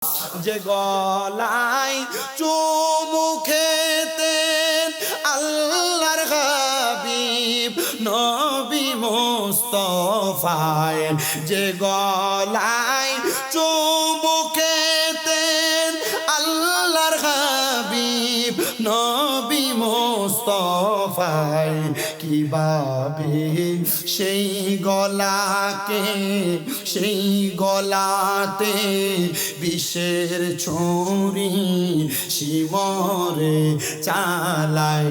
যে গলায় চুমু খেতেন আল্লাহর হাবিব নবী মুস্তাফায়, যে গলায় চুমু খেতেন আল্লাহর হাবিব নবী মুস্তাফায়, কিভাবে সেই গলাকে সেই গলাতে বিষের ছুরি শিমরে চালাই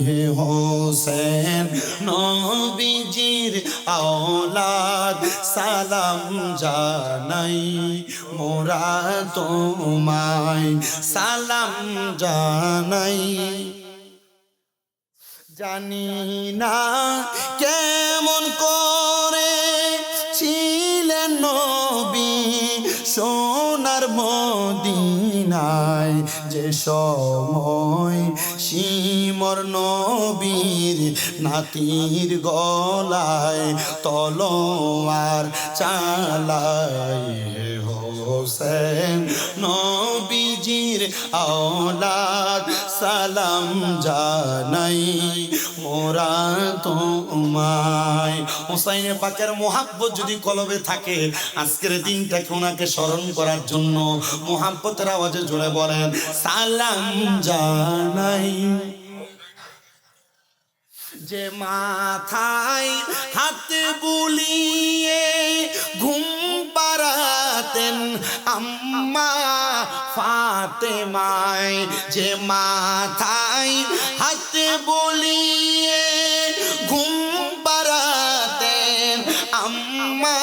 হে হোসেন নবীজির আওলাদ সালাম জানাই মোরা তোমায় সালাম জানাই। জানি না কেমন করে ছিলেন নবী সোনার মদিনায়, যে সময় শিমর নবীর নাতির গলায় তলোয়ার চালায় হোসেন নবীজির আওলাদ সালাম জানাই মোরা তোমায়। হোসাইনে পাকের মোহাব্বত যদি কলবে থাকে, আজকের দিনটাকে ওনাকে স্মরণ করার জন্য মোহাব্বতের আওয়াজে জোরে বলেন সালাম জানাই। যে মাথায় হাত বুলিয়ে ঘুম পাড়াতেন আম্মা ফাতেমায়, যে মাথায় হাত বুলিয়ে ঘুম পাড়াতেন আম্মা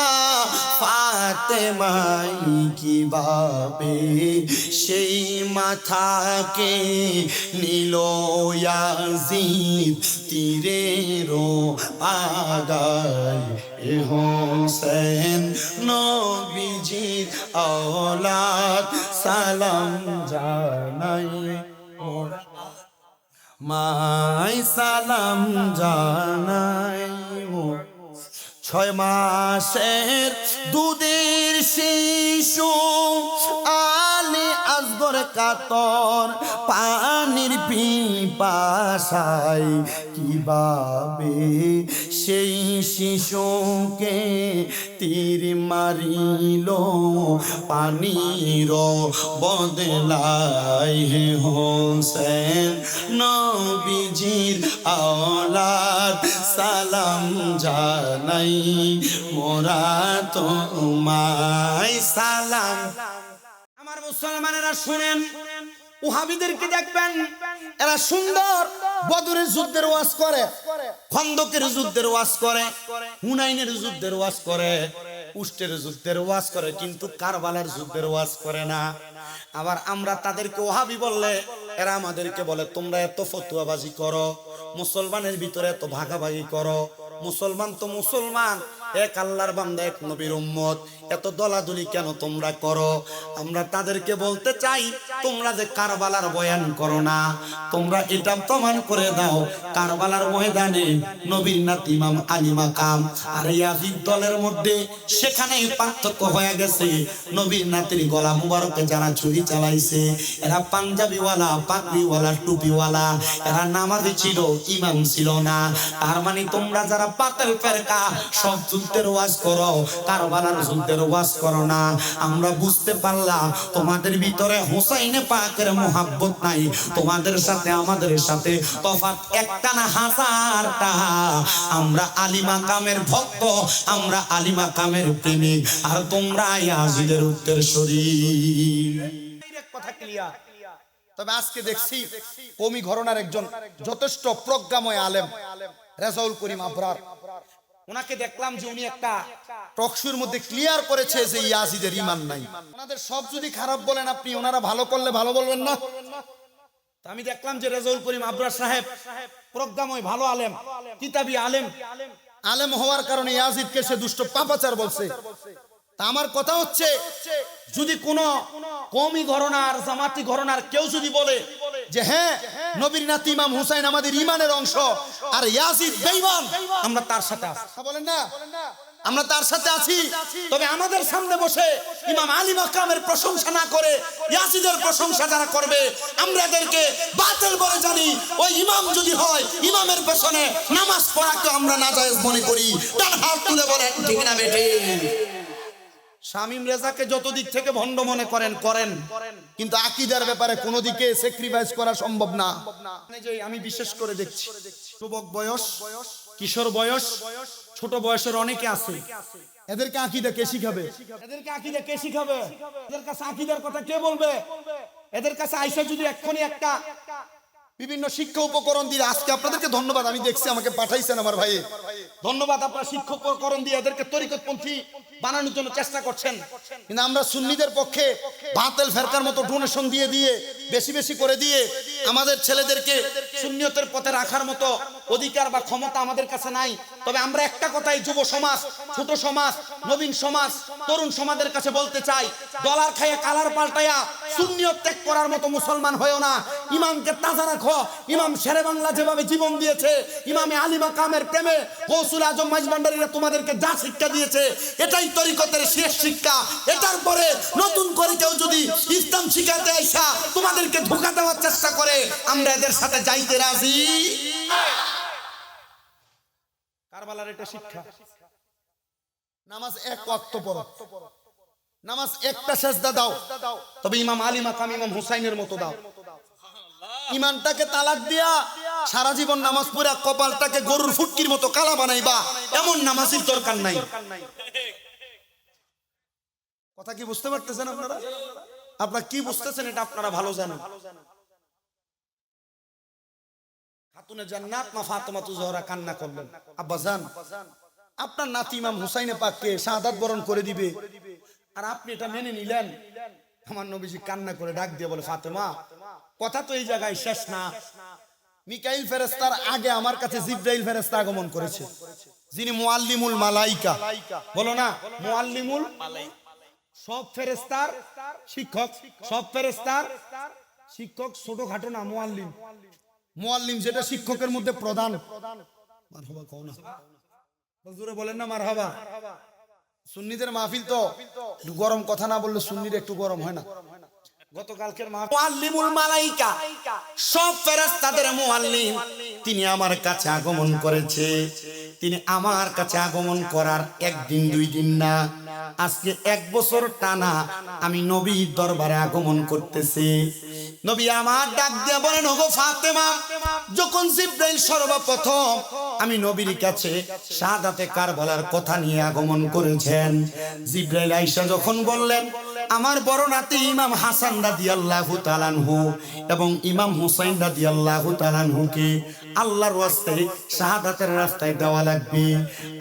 ফাতেমায়, কিভাবে সেই মাথাকে নিল ইয়াজিদ তীরেরও আগায় এ হোসেন নবীজির আওলাদ সালাম জানাই মাই সালাম জানাই। 6 মাসের দুধের শিশু আলে আসগর কাতর পানির পিপাসায়, কিভাবে সেই শিশুকে তীর মারিল পানির বদলায় হে হোসেন নবীজির আওলাদ সালাম জানাই মোরা তোমায় সালাম। আমার মুসলমানেরা শুনেন, ওহাবিদেরকে দেখবেন এরা সুন্দর বদরের যুদ্ধের ওয়াজ করে, খন্দকের যুদ্ধের ওয়াজ করে, হুনাইনের যুদ্ধের ওয়াজ করে, উষ্টের যুদ্ধের ওয়াজ করে, কিন্তু কারবালার যুদ্ধের ওয়াজ করে না। আবার আমরা তাদেরকে ওহাবি বললে এরা আমাদেরকে বলে তোমরা এত ফতুয়াবাজি করো, মুসলমানের ভিতরে এত ভাগাভাগি করো, মুসলমান তো মুসলমান, এক আল্লাহর বান্দা, এক নবীর উম্মত, এত দলাদলি কেন তোমরা করো? আমরা তাদেরকে বলতে চাই তোমরা যে কারবালার বয়ান করো না, তোমরা এটা প্রমাণ করে দাও কারবালার ময়দানে নবীর নাতি ইমাম আলী মাকাম আর ইয়াজিদ দলের মধ্যে সেখানেই পার্থক্য হয়ে গেছে। নবীর নাতির গলা মুবারকে যারা ছুরি চালাইছে এরা পাঞ্জাবিওয়ালা, পাগড়িওয়ালা, টুপিওয়ালা, এরা নামাজি ছিল, ইমাম ছিল না। তার মানে তোমরা যারা পাতেল ফেরকা সব যুদ্ধের ওয়াজ করো, কারবালার যুদ্ধের ওয়াজ করো না। আমরা বুঝতে পারলাম তোমাদের ভিতরে হোসাইনে পাকের মোহাব্বত নাই, তোমাদের সাথে আমাদের সাথে তফাৎ একটা না হাজারটা। আমরা আলী মাকামের ভক্ত, আমরা আলী মাকামের প্রেমিক, আর তোমরা ইয়াজিদের উত্তরসূরি। কথা ক্লিয়ার। তবে আজকে দেখছি কওমি ঘরানার একজন যথেষ্ট প্রজ্ঞাময় আলেম রেজাউল করিম আবরার, ওনাকে দেখলাম যে উনি একটা টকশোর মধ্যে ক্লিয়ার করেছে যে ইয়াজিদের ঈমান নাই। ওনাদের সব যদি খারাপ বলেন আপনি, ওনারা ভালো করলে ভালো বলবেন না। আমি দেখলাম যে রেজাউল করিম আবরার সাহেব প্রজ্ঞাময় ভালো আলেম, কিতাবী আলেম, আলেম হওয়ার কারণে ইয়াজিদকে সে দুষ্ট পাপাচার বলছে। তা আমার কথা হচ্ছে, যদি কোন কওমি ঘরানার, জামাতি ঘরানার কেউ যদি বলে যে হ্যাঁ নবীর নাতি ইমাম হুসাইন আমাদের ঈমানের অংশ আর ইয়াজিদ বেঈমান, আমরা তার সাথে আছি, বলেন না? আমরা তার সাথে আছি। তবে আমাদের সামনে বসে ইমাম আলী মাকামের প্রশংসা না করে ইয়াসিদের প্রশংসা যারা করবে, আমরা এদেরকে বাতিল বলে জানি। ওই ইমাম যদি হয়, ইমামের পেছনে নামাজ পড়াকে আমরা নাজায়েজ মনে করি। তার হাত তুলে বলেন ঠিক না বেঠে? শামীম রেজাকে যত দিক থেকে ভণ্ড মনে করেন, কিন্তু আকীদার ব্যাপারে কোনো দিকে স্যাক্রিফাইস করা সম্ভব না। আমি বিশেষ করে দেখছি যুবক বয়স, কিশোর বয়স, ছোট বয়সের অনেকে আছে। এদেরকে আকীদা কে শিখাবে? এদেরকে আকীদা কে শিখাবে? এদের কাছে আকীদার কথা কে বলবে? এদের কাছে আইসা যদি এক্ষুনি একটা বিভিন্ন শিক্ষা উপকরণ দিয়ে, আজকে আপনাদেরকে ধন্যবাদ, আমি দেখছি আমাকে পাঠাইছেন আমার ভাই, ধন্যবাদ। আপনারা শিক্ষা উপকরণ দিয়ে এদেরকে তরিকতপন্থী বানানোর জন্য চেষ্টা করছেন, কিন্তু আমরা সুন্নিদের পক্ষে বাতিল ফেরকার মতো ডোনেশন দিয়ে বেশি বেশি করে দিয়ে আমাদের ছেলেদেরকে সুন্নিয়তের পথে রাখার মতো অধিকার বা ক্ষমতা আমাদের কাছে নাই। তবে আমরা একটা কথাই যুব সমাজ, ছোট সমাজ, নবীন সমাজ, তরুণ সমাজের কাছে বলতে চাই, ডলার খাইয়া কালার পাল্টাইয়া সুন্নিয়ত ত্যাগ করার মতো মুসলমান হয়েও না। ইমামকে তাজা রাখো। ইমাম শেরে বাংলা যেভাবে জীবন দিয়েছে, ইমামে আলী মাকামের প্রেমে গৌসুল আজম মাইজভান্ডারীরা তোমাদেরকে যা শিক্ষা দিয়েছে, এটাই তরিকতের শেষ শিক্ষা। এটার পরে নতুন করে কেউ যদি ইসলাম শিখাতে আইসা তোমাদেরকে ধোঁকা দেওয়ার চেষ্টা করে, আমরা এদের সাথে যাইতে রাজি। কারবালার এটা শিক্ষা। নামাজ এক ওয়াক্ত পড়ো, নামাজ একটা সেজদা দাও, তবে ইমাম আলী মাকাম ইমাম হুসাইনের মতো দাও। ইমানটাকে তালাক দিয়া সারা জীবন নামাজ পড়ে কপালটাকে গরুর ফুটকির মতো কালা বানাইবা, এমন নামাজের দরকার নাই। কথা কি বুঝতে পারতেছেন আপনারা? আপনারা কি বুঝতেছেন এটা আপনারা ভালো জানেন। খাতুনে জান্নাত মা ফাতেমাতু জোহরা কান্না করলেন, আব্বাজান আপনার নাতি ইমাম হুসাইনে পাককে শাহাদাত বরণ করে দিবে, আর আপনি এটা মেনে নিলেন। আমার নবীজি কান্না করে ডাক দিয়ে বলে, ফাতেমা কথা তো এই জায়গায় শেষ না। মিকাইল ফেরেশতার আগে আমার কাছে জিবরাইল ফেরেশতা আগমন করেছে, যিনি মুআল্লিমুল মালাইকা। বলো না, মুআল্লিমুল মালাইকা, সব ফেরেশতার শিক্ষক, সব ফেরেশতার শিক্ষক। ছোটখাটো না, মুআল্লিম। মুআল্লিম যেটা শিক্ষকের মধ্যে প্রধান। মারহাবা কও না, হুজুরে বলেন না মারহাবা। সুন্নিদের মাহফিল তো একটু গরম কথা না বললে সুন্নির একটু গরম হয় না। গতকালকের মুআল্লিমুল মালাইকা, সব ফেরেশতাদের মুআল্লিম, তিনি আমার কাছে আগমন করেছে। তিনি আমার কাছে আগমন করার একদিন দুই দিন না, আজকে 1 বছর টানা আমি নবীর দরবারে আগমন করতেছি। নবী আমার ডাক দিয়ে বলেন, ওগো ফাতেমা, যখন জিবরাইল সর্বপ্রথম আমি নবীর কাছে শাহাদাতে কারবালার কথা নিয়ে আগমন করেছেন, জিবরাইল আয়েশা যখন বললেন আমার বড় নাতি ইমাম হাসান রাদিয়াল্লাহু তাআলা আনহু এবং ইমাম হুসাইন রাদিয়াল্লাহু তাআলা আনহুকে আল্লাহর ওয়াস্তে শাহাদাতের রাস্তায় দেওয়া লাগবে,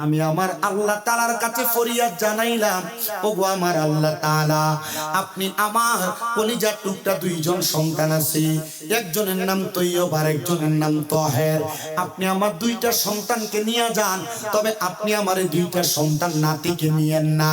আমি আমার আল্লাহ তাআলার কাছে ফরিয়াদ জানাইলাম, ওগো আমার আল্লাহ তাআলা, আপনি আমার কলিজার টুকরা 2 জন সন্তান আছে, একজনের নাম তৈয়ব আর একজনের নাম তাহের, আপনি আমার 2টা সন্তানকে নিয়ে যান, তবে আপনি আমার 2টা সন্তান নাতিকে নিয়েন না।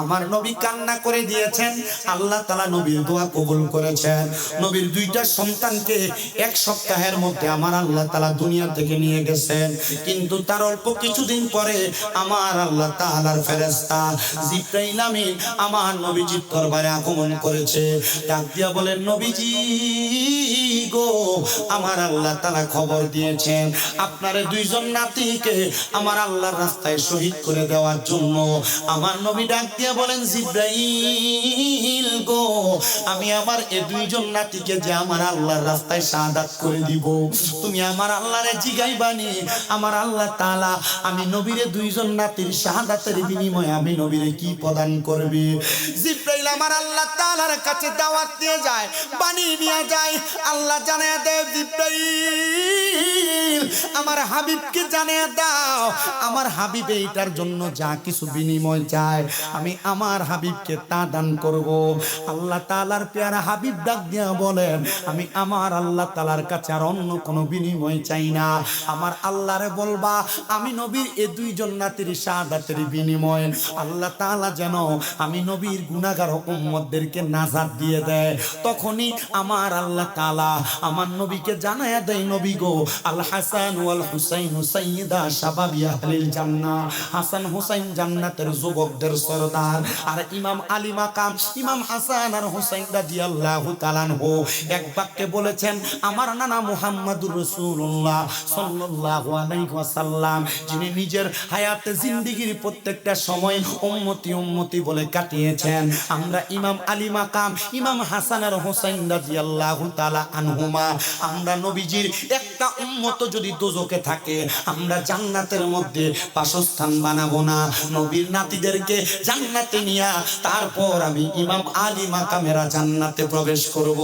আমার নবী কান্না করে দিয়েছেন, আল্লাহ তাআলা নবীর দোয়া কবুল করেছেন। নবীর 2টা সন্তানকে 1 সপ্তাহের মধ্যে আমার আল্লাহ তাআলা দুনিয়া থেকে নিয়ে গেছেন, কিন্তু তার অল্প কিছুদিন পরে আমার আল্লাহ তাআলার ফেরেশতা জিবরাইল আমিন আমার নবীজির দরবারে আগমন করেছে। ডাক দিয়া বলেন, নবীজি গো, আমার আল্লাহ তাআলা খবর দিয়েছেন আপনার 2 জন নাতিকে আমার আল্লাহর রাস্তায় শহীদ করে দেওয়ার জন্য। আমার নবী ডাক দিয়া বলেন, জিবরাইল গো, আমি আমার এই 2 জন নাতিকে যে আমার আল্লাহর রাস্তায় শাহাদাত করে দিব, তুমি আমার আল্লাহরে জিগাইবানি, আমার আল্লাহ তাআলা আমি নবীরে 2 জন নাতির শাহাদাতের বিনিময়ে আমি নবীরে কি প্রদান করবে। জিবরাইল আমার আল্লাহ তাআলার কাছে দাওয়াত দিয়ে যায়, বাণী নিয়ে যায়। আল্লাহ জানায়া দেয়, জিবরাইল আমার হাবিবকে জানিয়ে দাও, আমার হাবিব এইটার জন্য যা কিছু বিনিময় চায় আমি আমার হাবিবকে তা দান করব। আল্লাহ তাআলার পেয়ারা হাবিব ডাক দিয়া বলেন, আমি আমার আল্লাহ তাআলার কাছে আর অন্য কোনো বিনিময় চাই না। আমার আল্লাহরে বলবা আমি নবীর এই দুইজন নাতির শাহাদাতের বিনিময়ে আল্লাহ তাআলা যেন আমি নবীর গুনাহগার উম্মতদেরকে নাজাত দিয়ে দেয়। তখনই আমার আল্লাহ তাআলা আমার নবীকে জানায়া দেয়, নবী গো, আল হাসান ওয়াল হুসাইন সাইয়্যিদা শাবাবি আহলিল জান্নাহ, হাসান হুসাইন জান্নাতের যুবকদের সরদার। আর ইমাম আলী মাকাম ইমাম হাসান আর হুসাইন রাদিয়াল্লাহু তাআলা আনহু এক বাক্যে বলেছেন, আমার নানা মুহাম্মাদুর রাসূলুল্লাহ সাল্লাল্লাহু আলাইহি ওয়াসাল্লাম যিনি নিজের হায়াতে জিন্দেগীর প্রত্যেকটা সময় উম্মতি উম্মতি বলে কাটিয়েছেন, আমরা ইমাম আলী মাকাম ইমাম হাসান আর হুসাইন রাদিয়াল্লাহু তাআলা আনহুমা আমরা নবীজির একটা উম্মত যদি দোজখে থাকে আমরা জান্নাতের মধ্যে বাসস্থান বানাবো না। নবীর নাতিদেরকে জান্নাতে নিয়া তারপর আমি ইমাম আলী মাকামেরা জান্নাতে প্রবেশ করব।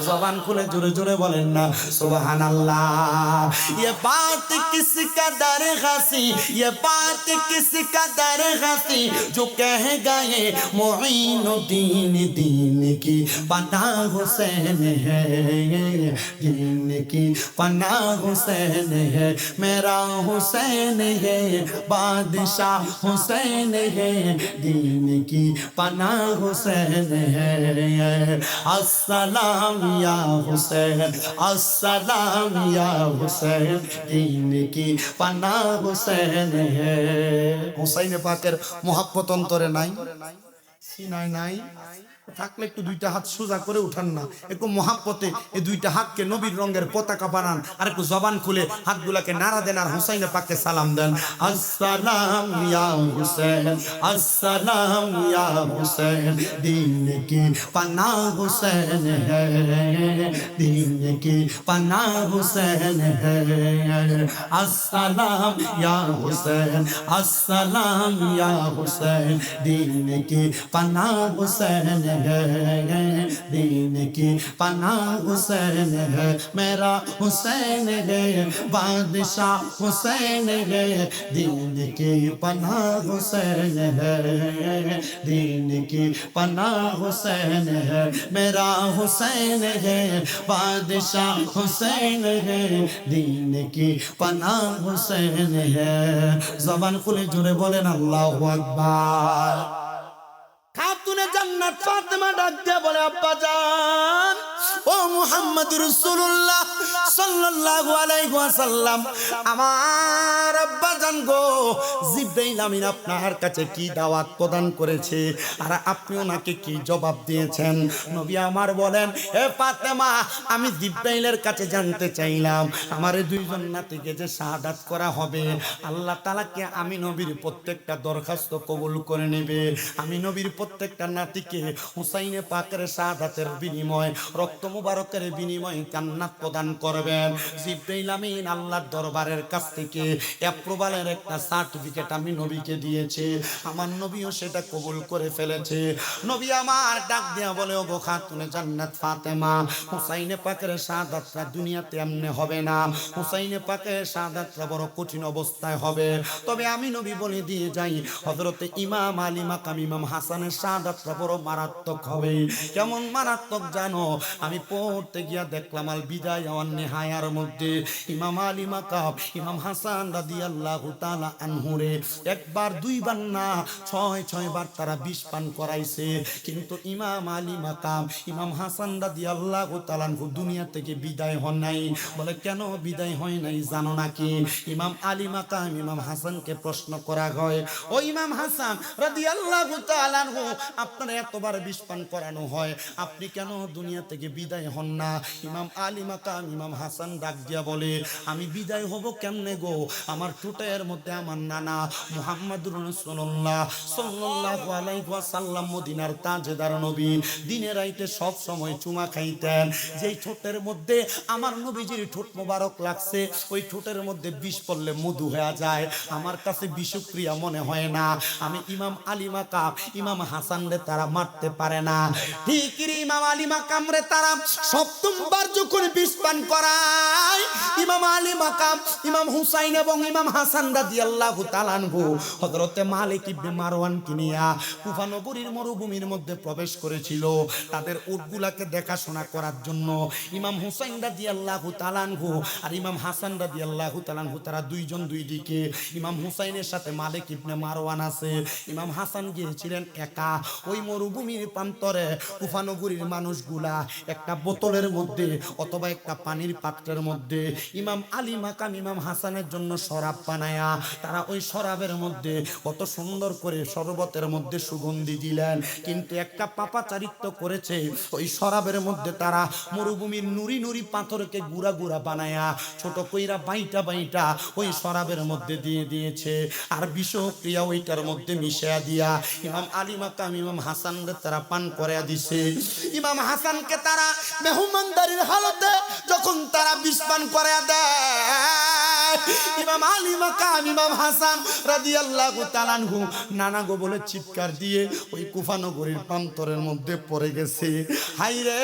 জবান খুলে জোরে জোরে বলেন না সুবহানাল্লাহ। ये बात किस कदर हंसी, ये बात किस कदर हंसी जो कह गए मोइनुद्दीन दीन की पनाह हुसैन है, दीन की पनाह हुसैन है, मेरा हुसैन है, बादशाह हुसैन है, दीन की पनाह हुसैन है। अस्सलाम या हुसैन, अस्सलाम या हुसैन, दीन की पनाह हुसैन है। হুসাইন পাকের মোহাব্বত অন্তরে নাই, সিনায় নাই, থাকলে একটু দুইটা হাত সোজা করে উঠান না, একটু মহাব্বতে এই দুইটা হাতকে নবীর রঙের পতাকা বানান, আর একটু জবান খুলে হাতগুলাকে নাড়া দেন আর হুসাইন পাককে সালাম দেন। আসসালাম ইয়া হুসैन, আসসালাম ইয়া হুসैन, दीन की पनाह हुसैन है, दीन की पनाह हुसैन है। अस्सलाम या हुसैन, अस्सलाम या हुसैन, दीन की पनाह हुसैन है, दीन की पनाह हुसैन है, मेरा हुसैन है, बादशाह हुसैन है, दीन की पनाह हुसैन है, दीन की पनाह हुसैन है, मेरा हुसैन है, बादशाह हुसैन है, दीन की पनाह हुसैन है। जबान खुले जुड़े बोलेन अल्लाहु আকবার। খাতুনে জান্নাত ফাতেমা ডাক দিয়ে বলে, আব্বা জান, ও মুহাম্মদুর রাসূলুল্লাহ সাল্লাল্লাহু আলাইহি ওয়াসাল্লাম, আমার আব্বা জান গো, জিবরাইল আমিন আপনার কাছে কি দাওয়াত প্রদান করেছে আর আপনি ওনাকে কি জবাব দিয়েছেন? নবী আমার বলেন, হে ফাতেমা, আমি জিবরাইলের কাছে জানতে চাইলাম আমার এই দুইজন নাতিকে যে শাহাদাত করা হবে, আল্লাহ তাআলাকে আমি নবীর প্রত্যেকটা দরখাস্ত কবুল করে নেবে, আমি নবীর প্রত্যেকটা নাতিকে হুসাইনে পাকের শাহাদাতের বিনিময়ে রক্ত মুবারকের বিনিময়ে জান্নাত প্রদান করবেন। জিবরাইল আমিন আল্লাহর দরবারের কাছ থেকে অ্যাপ্রুভালের একটা সার্টিফিকেট আমি নবীকে দিয়েছে, আমার নবীও সেটা কবুল করে ফেলেছে। নবী আমার ডাক দিয়া বলে, ওগো খাতুনে জান্নাত ফাতেমা, হুসাইনে পাকের শাহাদাতটা দুনিয়াতে এমনি হবে না, হুসাইনে পাকের শাহাদাতটা বড় কঠিন অবস্থায় হবে। তবে আমি নবী বলে দিয়ে যাই, হযরতে ইমাম আলী মাকাম ইমাম হাসানের শাহাদাতটা বড় মারাত্মক হবে। কেমন মারাত্মক জানো? আমি পড়তে গিয়া দেখলাম আল বিদায় ওয়ান নিহায়ার মধ্যে ইমাম আলী মাকাম ইমাম হাসান রাদিয়াল্লাহু তাআলা আনহুরে একবার দুইবার না ৬ বার তারা বিষ পান করাইছে, কিন্তু ইমাম আলী মাকাম ইমাম হাসান রাদিয়াল্লাহু তাআলা আনহু দুনিয়া থেকে বিদায় হন নাই। বলে, কেন বিদায় হয় নাই জানো নাকি? ইমাম আলী মাকাম ইমাম হাসানকে প্রশ্ন করা হয়, ও ইমাম হাসান রাদিয়াল্লাহু তাআলা আনহু, আপনার এতবার বিষ পান করানো হয়, আপনি কেন দুনিয়া থেকে বিদায় হন না? ইমাম আলী মাকাম ইমাম হাসান ডাক দিয়া বলে, আমি বিদায় হব কেমনে গো? আমার টুটের মধ্যে আমার নানা মুহাম্মদুর রাসূলুল্লাহ সাল্লাল্লাহু আলাইহি ওয়াসাল্লাম মদিনার তাজদার নবী দিনে রাইতে সব সময় চুমা খাইতেন। যেই ঠোঁটের মধ্যে আমার নবীজির ঠোঁট মোবারক লাগছে, ওই ঠোঁটের মধ্যে বিষ পড়লে মধু হয়ে যায়, আমার কাছে বিষক্রিয়া মনে হয় না। আমি ইমাম আলী মাকাম ইমাম হাসান রে তারা মারতে পারে না। ঠিক ইমাম আলী মাকাম রে তারা সপ্তমবার যখন বিষ পান করায়, ইমাম আলী মাকাম ইমাম হুসাইন এবং ইমাম হাসান রাদিয়াল্লাহু তাআলা আনহু হযরতে মালিক ইবনে মারওয়ান কিনিয়া কুফা নগরীর মরুভূমির মধ্যে প্রবেশ করেছিল তাদের উটগুলাকে দেখাশোনা করার জন্য। ইমাম হুসাইন রাদিয়াল্লাহু তাআলা আনহু আর ইমাম হাসান রাদিয়াল্লাহু তাআলা আনহু তারা দুইজন দুই দিকে। ইমাম হুসাইনের সাথে মালিক ইবনে মারওয়ান আছে, ইমাম হাসান গিয়েছিলেন একা। ওই মরুভূমির প্রান্তরে কুফা নগরীর মানুষগুলা একটা বোতলের মধ্যে অথবা একটা পানির পাত্রের মধ্যে ইমাম আলী মাকাম ইমাম হাসানের জন্য শরাব বানায়া তারা ওই শরাবের মধ্যে কত সুন্দর করে শরবতের মধ্যে সুগন্ধি দিলেন। কিন্তু একটা পাপাচারিত্ব করেছে, ওই শরাবের মধ্যে তারা মরুভূমির নুরি নুরি পাথরকে গুড়া গুড়া বানায়া ছোট কইরা বাইটা বাইটা ওই শরাবের মধ্যে দিয়ে দিয়েছে। আর বিষক্রিয়া ওইটার মধ্যে মিশিয়ে দিয়া ইমাম আলী মাকাম ইমাম হাসানকে তারা পান করে দিছে। ইমাম হাসানকে তারা মেহমানদারির হালতে যখন তারা বিষ পান করে দেয়, ইমাম আলী মাকাম ইমাম হাসান রাদিয়াল্লাহু তাআলা আনহু নানা গো বলে চিৎকার দিয়ে ওই কুফা নগরীর প্রান্তরের মধ্যে পড়ে গেছে। হাইরে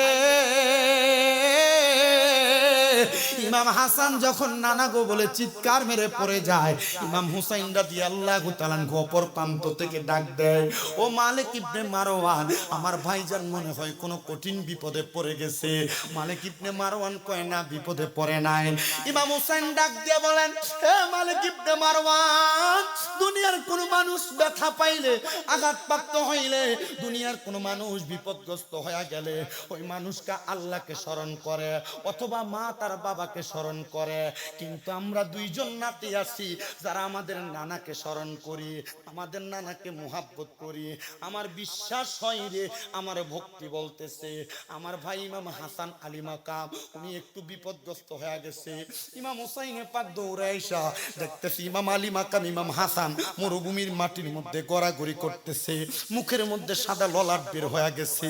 ইমাম হাসান যখন নানা গো বলে চিৎকার মেরে পড়ে যায়, ইমাম হুসাইন রাদিয়াল্লাহু তাআলা আনহু অপর প্রান্ত থেকে ডাক দেয়, ও মালিক ইবনে মারওয়ান, আমার ভাইজান মনে হয় কোনো কঠিন বিপদে পড়ে গেছে। মালিক ইবনে মারওয়ান কয় না, বিপদে পড়ে নাই। ইমাম হুসাইন ডাক দিয়ে বলেন, হে মালিক ইবনে মারওয়ান, দুনিয়ার কোন মানুষ ব্যথা পাইলে, আঘাতপ্রাপ্ত হইলে, দুনিয়ার কোন মানুষ বিপদগ্রস্ত হয়ে গেলে ওই মানুষটা আল্লাহকে স্মরণ করে অথবা মা তার বাবাকে স্মরণ করে। কিন্তু আমরা দুইজন নাতি আছি যারা আমাদের নানাকে স্মরণ করি, আমাদের নানাকে মুহাব্বত করি। আমার বিশ্বাস হয় রে, আমার ভক্তি বলতেছে আমার ভাই ইমাম হাসান আলী মাকাম উনি একটু বিপদগ্রস্ত হয়ে গেছে। ইমাম হুসাইনে পাক দৌড়ে আইসা দেখতেছি ইমাম আলী মাকাম ইমাম হাসান মরুভূমির মাটির মধ্যে গড়াগড়ি করতেছে, মুখের মধ্যে সাদা ললাট বের হয়ে গেছে।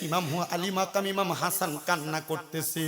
ইমাম আলী মাকাম ইমাম হাসান কান্না করতেছে।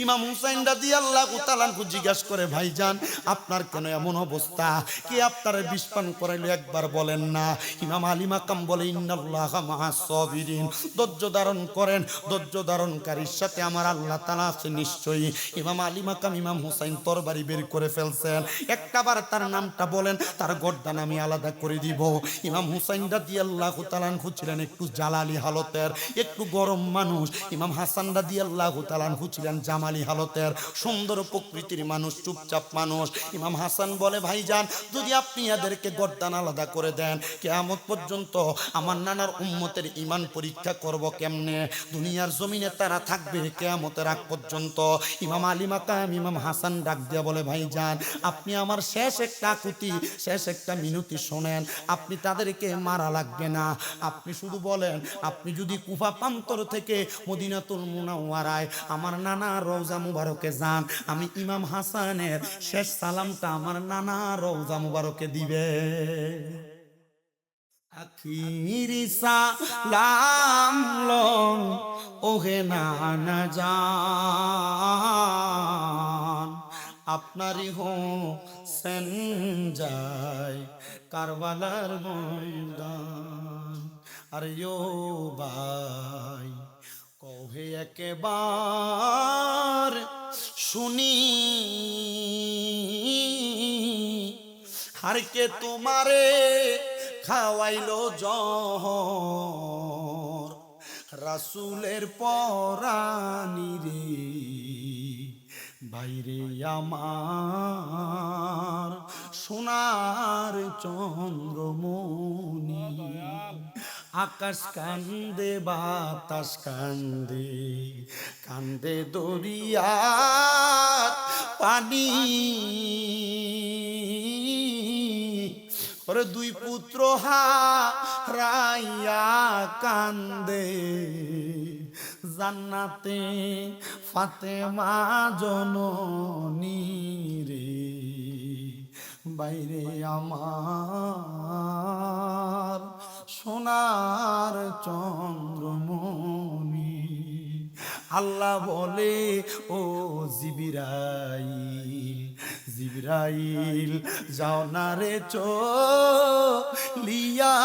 ইমাম হুসাইন রাদিয়াল্লাহু তাআলা আনহু জিজ্ঞাসা করে, ভাইজান আপনার কেন এমন অবস্থা? কে আপনারে বিষ পান করাইলো একবার বলেন না? ইমাম আলী মাকাম বলে, ইন্নাল্লাহা মাআস সাবিরিন, ধৈর্য ধারণ করেন, ধৈর্য ধারণকারীর সাথে আমার আল্লাহ তাআলা আছে নিশ্চয়ই। ইমাম আলী মাকাম ইমাম হুসাইন তরবারি বের করে ফেলছেন, একটাবার তার নামটা বলেন, তার গর্দান আমি আলাদা করে দিব। ইমাম হুসাইন রাদিয়াল্লাহু তাআলা আনহু ছিলেন একটু জালালি হালতের, একটু গরম মানুষ। ইমাম হাসান রাদিয়াল্লাহু তাআলা আনহু ছিলেন জামালি হালতের, সুন্দর প্রকৃতির মানুষ, চুপচাপ মানুষ। ইমাম হাসান বলে, ভাইজান যদি আপনি এদেরকে গর্দান আলাদা করে দেন, কিয়ামত পর্যন্ত আমার নানার উম্মতের ঈমান পরীক্ষা করব কেমনে? দুনিয়ার জমিনে তারা থাকবে কিয়ামতের আগ পর্যন্ত। ইমাম আলী মাকাম ইমাম হাসান ডাক দিয়া বলে, ভাইজান আপনি আমার শেষ একটা আকুতি, শেষ একটা মিনতি শোনেন, আপনি তাদেরকে মারা লাগবে না। আপনি শুধু বলেন, আপনি যদি কুফা প্রান্তর থেকে মদিনাতুল মুনাওয়ারায় আমার নানা রওজা মুবারকে যান, আমি ইমাম হাসানের শেষ সালামটা আমার নানা রওজা মুবারকে দিবে। আখিরি সালাম লং ওহে নানা জান, আপনারই হোসেন যায় কারবালার ময়দান। আর ইয়ো ভাই কহে একেবার শুনি, হারকে তোমারে খাওয়াইলো জহর, রাসূলের পরানি রে বাইরে আমার সোনার চন্দ্রমণি। আকাশ কান্দে বাতাস কান্দে, কান্দে দরিয়া পানি, ওরে দুই পুত্র হারাইয়া কান্দে, জান্নাতে ফাতেমা জননী রে বাইরে আমার সোনার চন্দ্রমণি। আল্লাহ বলে, ও জিবরাইল, জিবরাইল যাও না রে চলিয়া,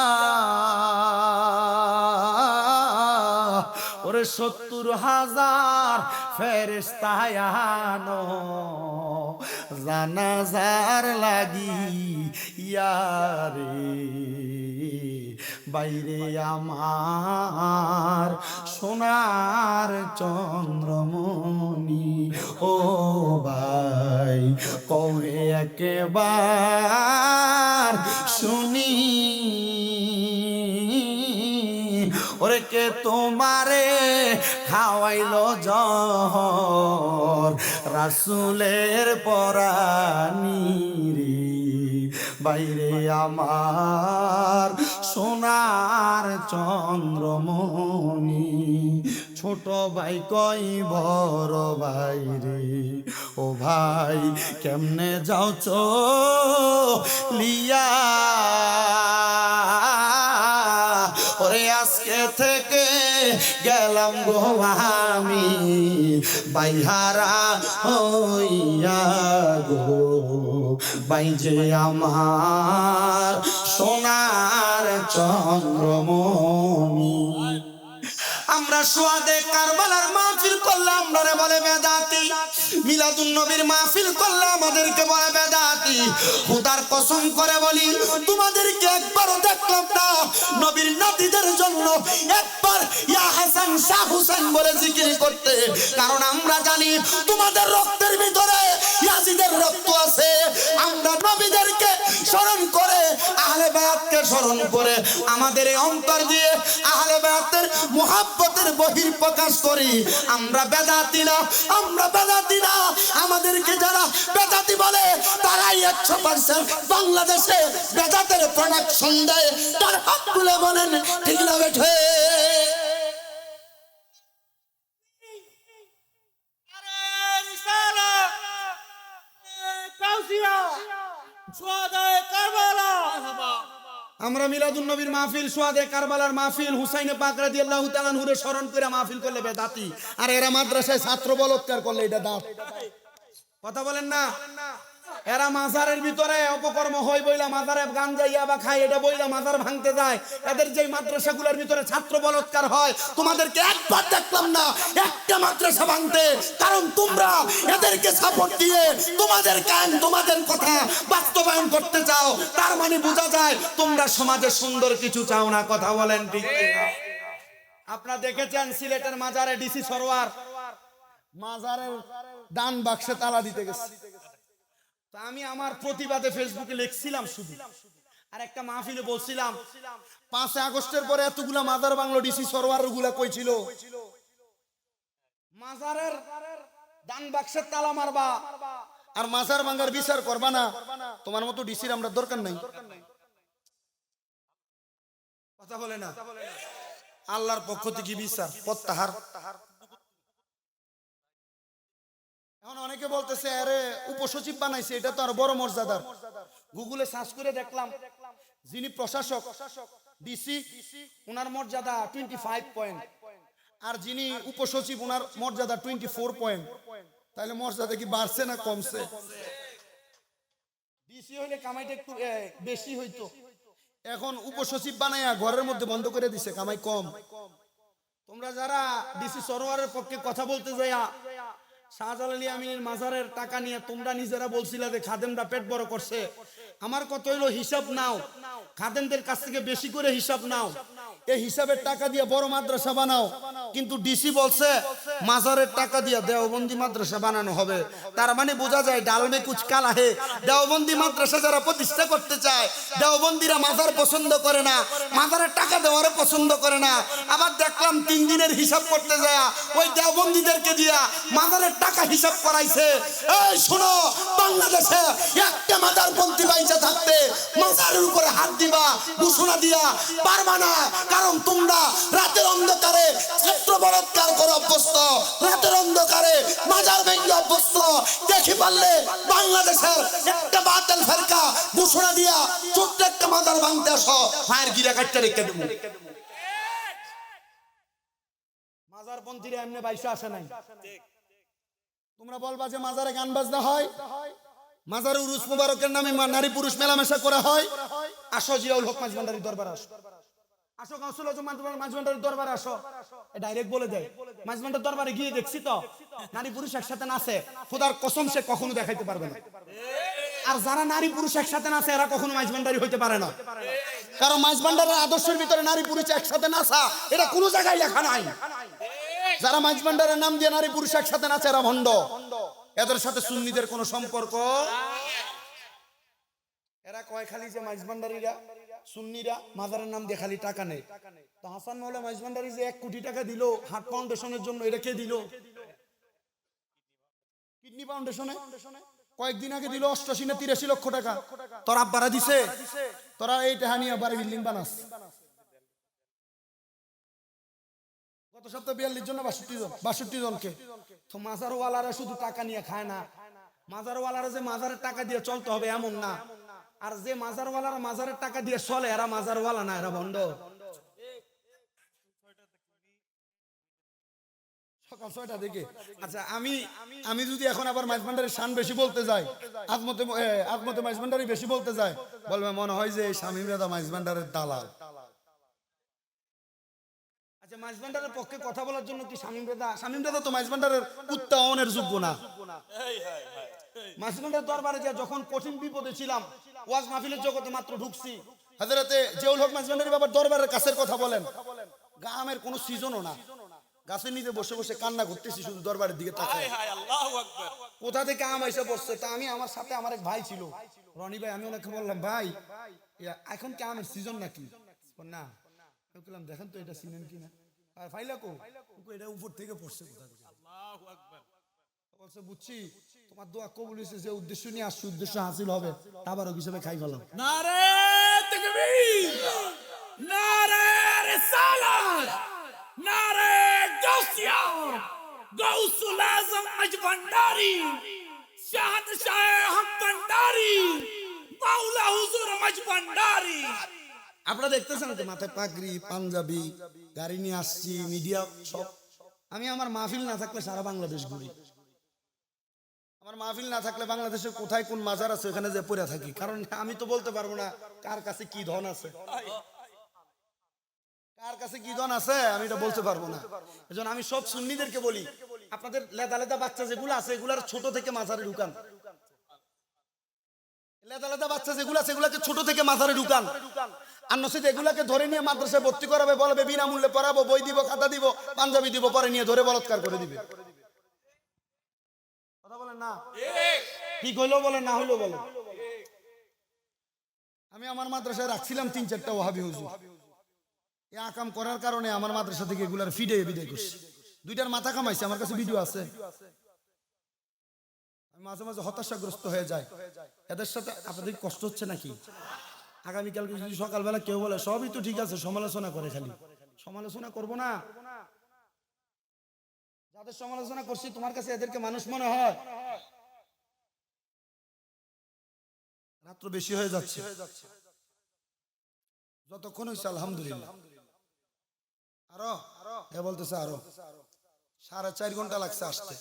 ওরে 70,000 ফেরেশতা আনো জানাজার লাগি ইয়ারে বাইরে আমার সোনার চন্দ্রমণি ও ভাই কবে একবার শুনি ওরে কে তোমারে খাওয়াইলো জহর রাসূলের পরানি রে বাইরে আমার সোনার চন্দ্রমণি ছোট ভাই কই বড় ভাই রে ও ভাই কেমনে যাও লিয়া ওরে আজকে থেকে গেলাম গো আমি বাইহারা হইয়া গো বাইজে আমার সোনার চন্দ্রমণি আমরা সোয়াদে কারবালার মাহফিল করলাম আমরা বলে বেদাতি মিলাদুন নবীর মাহফিল করলে আমাদেরকে বলে বেদাতি খোদার কসম করে বলি তোমাদেরকে একবারও দেখলাম না নবীর নাতিদের জন্য একবার ইয়া হাসান শাহ হুসেন বলে জিকির করতে কারণ আমরা জানি তোমাদের রক্তের ভিতরে ইয়াজিদের রক্ত আছে আমরা নবীদেরকে স্মরণ করে আহলে বায়াতকে স্মরণ করে আমাদের এই অন্তর দিয়ে আহলে বায়াতের মুহাব্বতের বহির প্রকাশ করি আমরা বেদাতি না আমাদেরকে যারা বেদাতি বলে তারাই 100% বাংলাদেশে বেদাতের প্রোডাকশন দেয় তার হাত তুলে বলেন ঠিক না বেঠে আমরা মিলাদুন নবীর মাহফিল সোয়াদে কারবালার মাহফিল হুসাইনে পাক রাদিয়াল্লাহু তাআলা নূরে স্মরণ করে মাহফিল করলে বেদাতি আর এরা মাদ্রাসায় ছাত্র বলৎকার করলে এটা দাঁত কথা বলেন না এরা মাজারের ভিতরে অপকর্ম হয় বইলা মাজারে গান যাইয়া বা খায় এটা বইলা মাজার ভাঙতে যায় এদের যেই মাদ্রাসাগুলোর ভিতরে ছাত্র বলৎকার হয় তোমাদেরকে একবার দেখলাম না একটা মাদ্রাসা ভাঙতে কারণ তোমরা এদেরকে সাপোর্ট দিয়ে তোমাদের কান তোমাদের কথা বাস্তবায়ন করতে চাও তার মানে বোঝা যায় তোমরা সমাজে সুন্দর কিছু চাও না কথা বলেন ঠিক কিনা আপনারা দেখেছেন সিলেটের মাজারে ডিসি সরওয়ার মাজারের দান বাক্সে তালা দিতে গেছে তো আমি আমার প্রতিবাদে ফেসবুকে লিখছিলাম শুধু আর একটা মাহফিলে বলছিলাম 5 আগস্টের পরে এতগুলা মাজার বাংলো ডিসি সরওয়ার গুলা কই ছিল মাজারের দান বাক্সের তালা মারবা আর মাজার ভাঙার বিচার করবা না তোমার মতো ডিসির আমরা দরকার নাই কথা বলে না আল্লাহর পক্ষ থেকে বিচার প্রত্যাহার এখন অনেকে বলতেছে আরে উপসচিব বানাইছে এটা তো আর বড় মর্যাদার গুগলে সার্চ করে দেখলাম যিনি প্রশাসক ডিসি ওনার মর্যাদা 25 পয়েন্ট আর যিনি উপসচিব ওনার মর্যাদা 24 পয়েন্ট তাহলে মর্যাদা কি বাড়ছে না কমছে ডিসি হইলে কামাইটা একটু বেশি হইতো এখন উপসচিব বানাইয়া ঘরের মধ্যে বন্ধ করে দিছে কামাই কম তোমরা যারা ডিসি সরওয়ারের পক্ষে কথা বলতে যাইয়া শাহজালাল আমিনের মাজারের টাকা নিয়ে তোমরা নিজেরা বলছিলে যে খাদেমরা পেট বড় করছে আমার কথা হইলো হিসাব নাও খাদেমদের কাছ থেকে বেশি করে হিসাব নাও এই হিসাবের টাকা দিয়ে বড় মাদ্রাসা বানাও কিন্তু ডিসি বলছে মাজারের টাকা দিয়ে দেওবন্দি মাদ্রাসা বানানো হবে তার মানে বোঝা যায় ডাল মে কুছ কালা হে দেওবন্দি মাদ্রাসা যারা প্রতিষ্ঠা করতে চায় দেওবন্দিরা মাজার পছন্দ করে না মাজারের টাকা দেওয়ারও পছন্দ করে না আবার দেখলাম 3 দিনের হিসাব করতে যায় ওই দেওবন্দিদেরকে দিয়া মাজারের টাকা হিসাব করাইছে এই শোনো বাংলাদেশে একটা মাজারপন্থী বাইচা থাকতে মাজারের উপরে হাত দিবা ঘোষণা দিয়া পারবা না কারণ তোমরা রাতের অন্ধকারে ছাত্র বলাৎকার করে অভ্যস্ত রাতের অন্ধকারে মাজার ভেঙে অভ্যস্ত দেখি পারলে বাংলাদেশের একটা বাতিল ফেরকা ঘোষণা দিয়া ছোট্ট একটা মাজার ভাঙতে আসো ফায়ার গিরা কাটতে রেখে দেবো মাজারপন্থীরা এমনি বাইশে আসে নাই তোমরা বলবা যে মাজারে গান বাজনা হয় মাজারে উরুস মুবারকের নামে নারী পুরুষ মেলামেশা করা হয় আসো জিয়াউল হক মাঝ ভান্ডারী দরবার আসো আসো গাউসুল আজম মাঝভান্ডারের দরবারে আসো, ডাইরেক্ট বলে দেয়। মাঝভান্ডার দরবারে গিয়ে দেখছি তো নারী পুরুষ একসাথে নাচে, খোদার কসম সে কখনো দেখাইতে পারবে না। আর যারা নারী পুরুষ একসাথে নাচে এরা কখনো মাঝভান্ডারি হইতে পারে না, কারণ মাঝভান্ডারের আদর্শের ভিতরে নারী পুরুষ একসাথে নাচা এটা কোনো জায়গায় লেখা নাই। যারা মাঝভান্ডারের নাম দিয়ে নারী পুরুষ একসাথে নাচে এরা ভণ্ড, এদের সাথে সুন্নিদের কোনো সম্পর্ক। এরা কয় খালি যে মাঝভান্ডারীরা সুন্নিরা মাজারের নাম দিয়ে খালি টাকা নেয়। তো হাসান মাওলা মাঝভান্ডারী যে 1 কোটি টাকা দিল হার্ট ফাউন্ডেশনের জন্য, এটা কে দিল? কিডনি ফাউন্ডেশনে কয়েকদিন আগে দিল 88 না 83 লক্ষ টাকা। তোর আব্বারা দিছে, তোরা এই টাকা নিয়ে বাড়ি বিল্ডিং বানাস। গত সপ্তাহে 42 জন 62 জনকে। তো মাজারওয়ালারা শুধু টাকা নিয়ে খায় না, মাজারওয়ালারা যে মাজারের টাকা দিয়ে চলতে হবে এমন না, আর যে মাজারওয়ালারা মাজারের টাকা দিয়ে চলে এরা মাজারওয়ালা না, এরা ভণ্ড। সকাল 6টা থেকে। আচ্ছা আমি যদি এখন আবার মাঝভান্ডারের শান বেশি বলতে যাই, আজমতে মাঝভান্ডারি বেশি বলতে যাই, বলবে মনে হয় যে শামীম রেজা মাঝভান্ডারের দালাল। আচ্ছা মাঝভান্ডারের পক্ষে কথা বলার জন্য কি শামীম রেজা তো মাঝভান্ডারের উত্তায়নের যোগ্য না। মাঝভান্ডারের দরবারে যে যখন কঠিন বিপদে ছিলাম, ওয়াজ মাহফিলের জগতে মাত্র ঢুকছি, হযরতে জিয়াউল হক মাঝভান্ডারী বাবার দরবারের কাছের কথা বলেন, গ্রামের কোনো সিজনও না, গাছের নিচে বসে বসে কান্না করতেছি শুধু দরবারের দিকে তাকায়। আল্লাহু আকবার। কোথা থেকে আম এসে পড়ছে, তা আমি আমার সাথে আমার এক ভাই ছিল রনি ভাই, আমি ওনাকে বললাম ভাই এখন কি আমের সিজন নাকি? না বললাম দেখেন তো এটা চিনেন কিনা, আর ফাইলা কো এটা উপর থেকে পড়ছে কোথা থেকে। আল্লাহু আকবার। বলছে বুঝছি তোমার দোয়া কবুল হয়েছে, যে উদ্দেশ্য নিয়ে আসছে উদ্দেশ্য হাসিল হবে, তাবারক হিসেবে খাই ফেলাম। নারে তাকবীর, নারে রিসালাত, নারে গাউসিয়া, গাউসুল আজম মাঝভান্ডারী, শাহনশাহ হক ভান্ডারী, মাওলা হুজুর মাঝভান্ডারী। আপনারা দেখতেছেন তো মাথায় পাগড়ি পাঞ্জাবি, গাড়ি নিয়ে আসছি, মিডিয়া সব। আমি আমার মাহফিল না থাকলে সারা বাংলাদেশ ঘুরি, আমার মাহফিল না থাকলে বাংলাদেশের কোথায় কোন মাজার আছে ওখানে যে পড়ে থাকি, কারণ আমি তো বলতে পারবো না কার কাছে কি ধন আছে, কার কাছে কি ধন আছে আমি এটা বলতে পারবো না। এজন্য আমি সব সুন্নিদেরকে বলি, আপনাদের লেদা লেদা বাচ্চা যেগুলো আছে এগুলার ছোট থেকে মাজারে ঢুকান, লেদা লেদা বাচ্চা যেগুলো আছে এগুলাকে ছোট থেকে মাজারে ঢুকান, আর নসিদ এগুলাকে ধরে নিয়ে মাদ্রাসায় ভর্তি করাবে, বলবে বিনামূল্যে পড়াবো, বই দিব, খাতা দিব, পাঞ্জাবি দিব, পরে নিয়ে ধরে বলৎকার করে দিবে। কথা বলেন না ঠিক হইলো বলেন, না হইলো বলেন। আমি আমার মাদ্রাসায় রাখছিলাম 3-4টা ওয়াহাবি হুজুর, এই আকাম করার কারণে আমার মাদ্রাসা থেকে এগুলার ফিডে বিদায় করছি, 2টার মাথা কামাইছে, আমার কাছে ভিডিও আছে। আমি মাঝে মাঝে হতাশাগ্রস্ত হয়ে যায়, এদের সাথে আপনাদের কষ্ট হচ্ছে নাকি? আগামীকালকে যদি সকালবেলা কেউ বলে সবই তো ঠিক আছে, সমালোচনা করে, খালি সমালোচনা করবো না। যাদের সমালোচনা করছি তোমার কাছে এদেরকে মানুষ মনে হয়? রাত্র বেশি হয়ে যাচ্ছে, যতক্ষণ হয়েছে আলহামদুলিল্লাহ। আরো এ বলতেছে আরো 4.5 ঘন্টা লাগছে আসতে,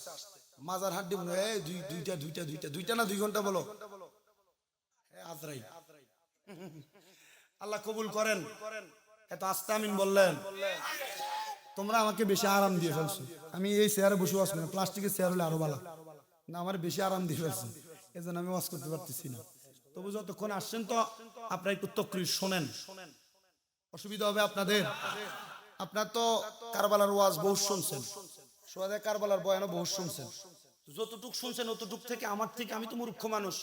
মাজার হাড্ডি মনে হয় দুইটা না 2 ঘন্টা বলো, আজরাই। আল্লাহ কবুল করেন, এত আস্তে আমিন বললেন। তোমরা আমাকে বেশি আরাম দিয়ে ফেলছো, আমি এই চেয়ারে বসে আসবো না, প্লাস্টিকের চেয়ার হলে আরো ভালো না, আমার বেশি আরাম দিয়ে ফেলছো, এই জন্য আমি ওয়াজ করতে পারতেছি না। তবু যতক্ষণ আসছেন তো আপনারা একটু তকরির শোনেন, অসুবিধা হবে আপনাদের। আপনার তো কারবালার ওয়াজ বহু শুনছেন, সোহাদে কারবালার বয়ানও বহু শুনছেন, যতটুক শুনছেন অতটুক থেকে আমার থেকে, আমি তো মূর্খ মানুষ,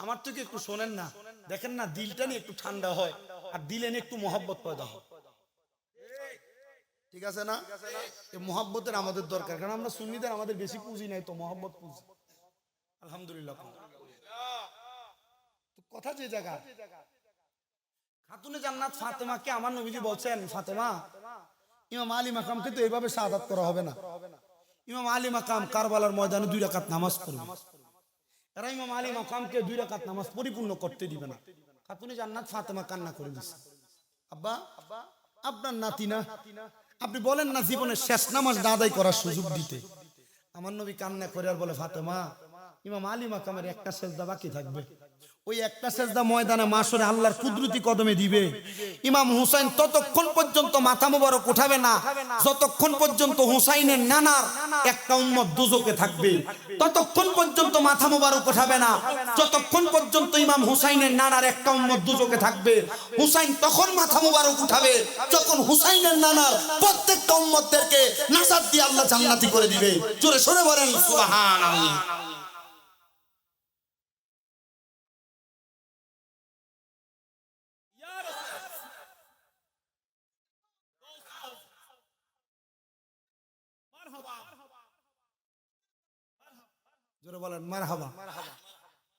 আমার থেকে একটু শোনেন না, দেখেন না দিলটা নিয়ে একটু ঠান্ডা হয়, আর দিলে নিয়ে একটু মহব্বত পয়দা হয়, ঠিক আছে না? এই মহব্বতের আমাদের দরকার, কারণ আমরা সুন্নিদের আমাদের বেশি পুঁজি নাই তো, মহব্বত পুঁজি আলহামদুলিল্লাহ। কথা যে জায়গা, খাতুনে জান্নাত ফাতেমাকে আমার নবীজি বলছেন, ফাতেমা ইমাম আলী মাকামকে তো এইভাবে শাহাদাত করা হবে না, ইমাম আলী মাকাম কারবালার ময়দানে 2 রাকাত নামাজ পড়বে, এরা ইমাম আলী মাকামকে 2 রাকাত নামাজ পরিপূর্ণ করতে দিবে না। খাতুনে জান্নাত ফাতেমা কান্না করে দিচ্ছে, আব্বা আপনার নাতি না, আপনি বলেন না জীবনের শেষ নামাজ আদায় করার সুযোগ দিতে। আমার নবী কান্না করে আর বলে, ফাতেমা ইমাম আলী মাকামের একটা সেজদা বাকি থাকবে, ওই একটা সেজদা ময়দানে মাশরে আল্লাহর কুদরতি কদমে দিবে। ইমাম হুসাইন ততক্ষণ পর্যন্ত মাথা মোবারক উঠাবে না যতক্ষণ পর্যন্ত হুসাইনের নানার একটা উম্মত দোজখে থাকবে। ততক্ষণ পর্যন্ত মাথা মোবারক উঠাবে না যতক্ষণ পর্যন্ত ইমাম হুসাইনের নানার একটা উম্মত দোজখে থাকবে। হুসাইন তখন মাথা মোবারক উঠাবে যখন হুসাইনের নানার প্রত্যেকটা উম্মতদেরকে নাজাত দিয়ে আল্লাহ জান্নাতি করে দিবে। জোরে সরে বলেন সুবহানাল্লাহ। জোরে বলেন মারহাবা।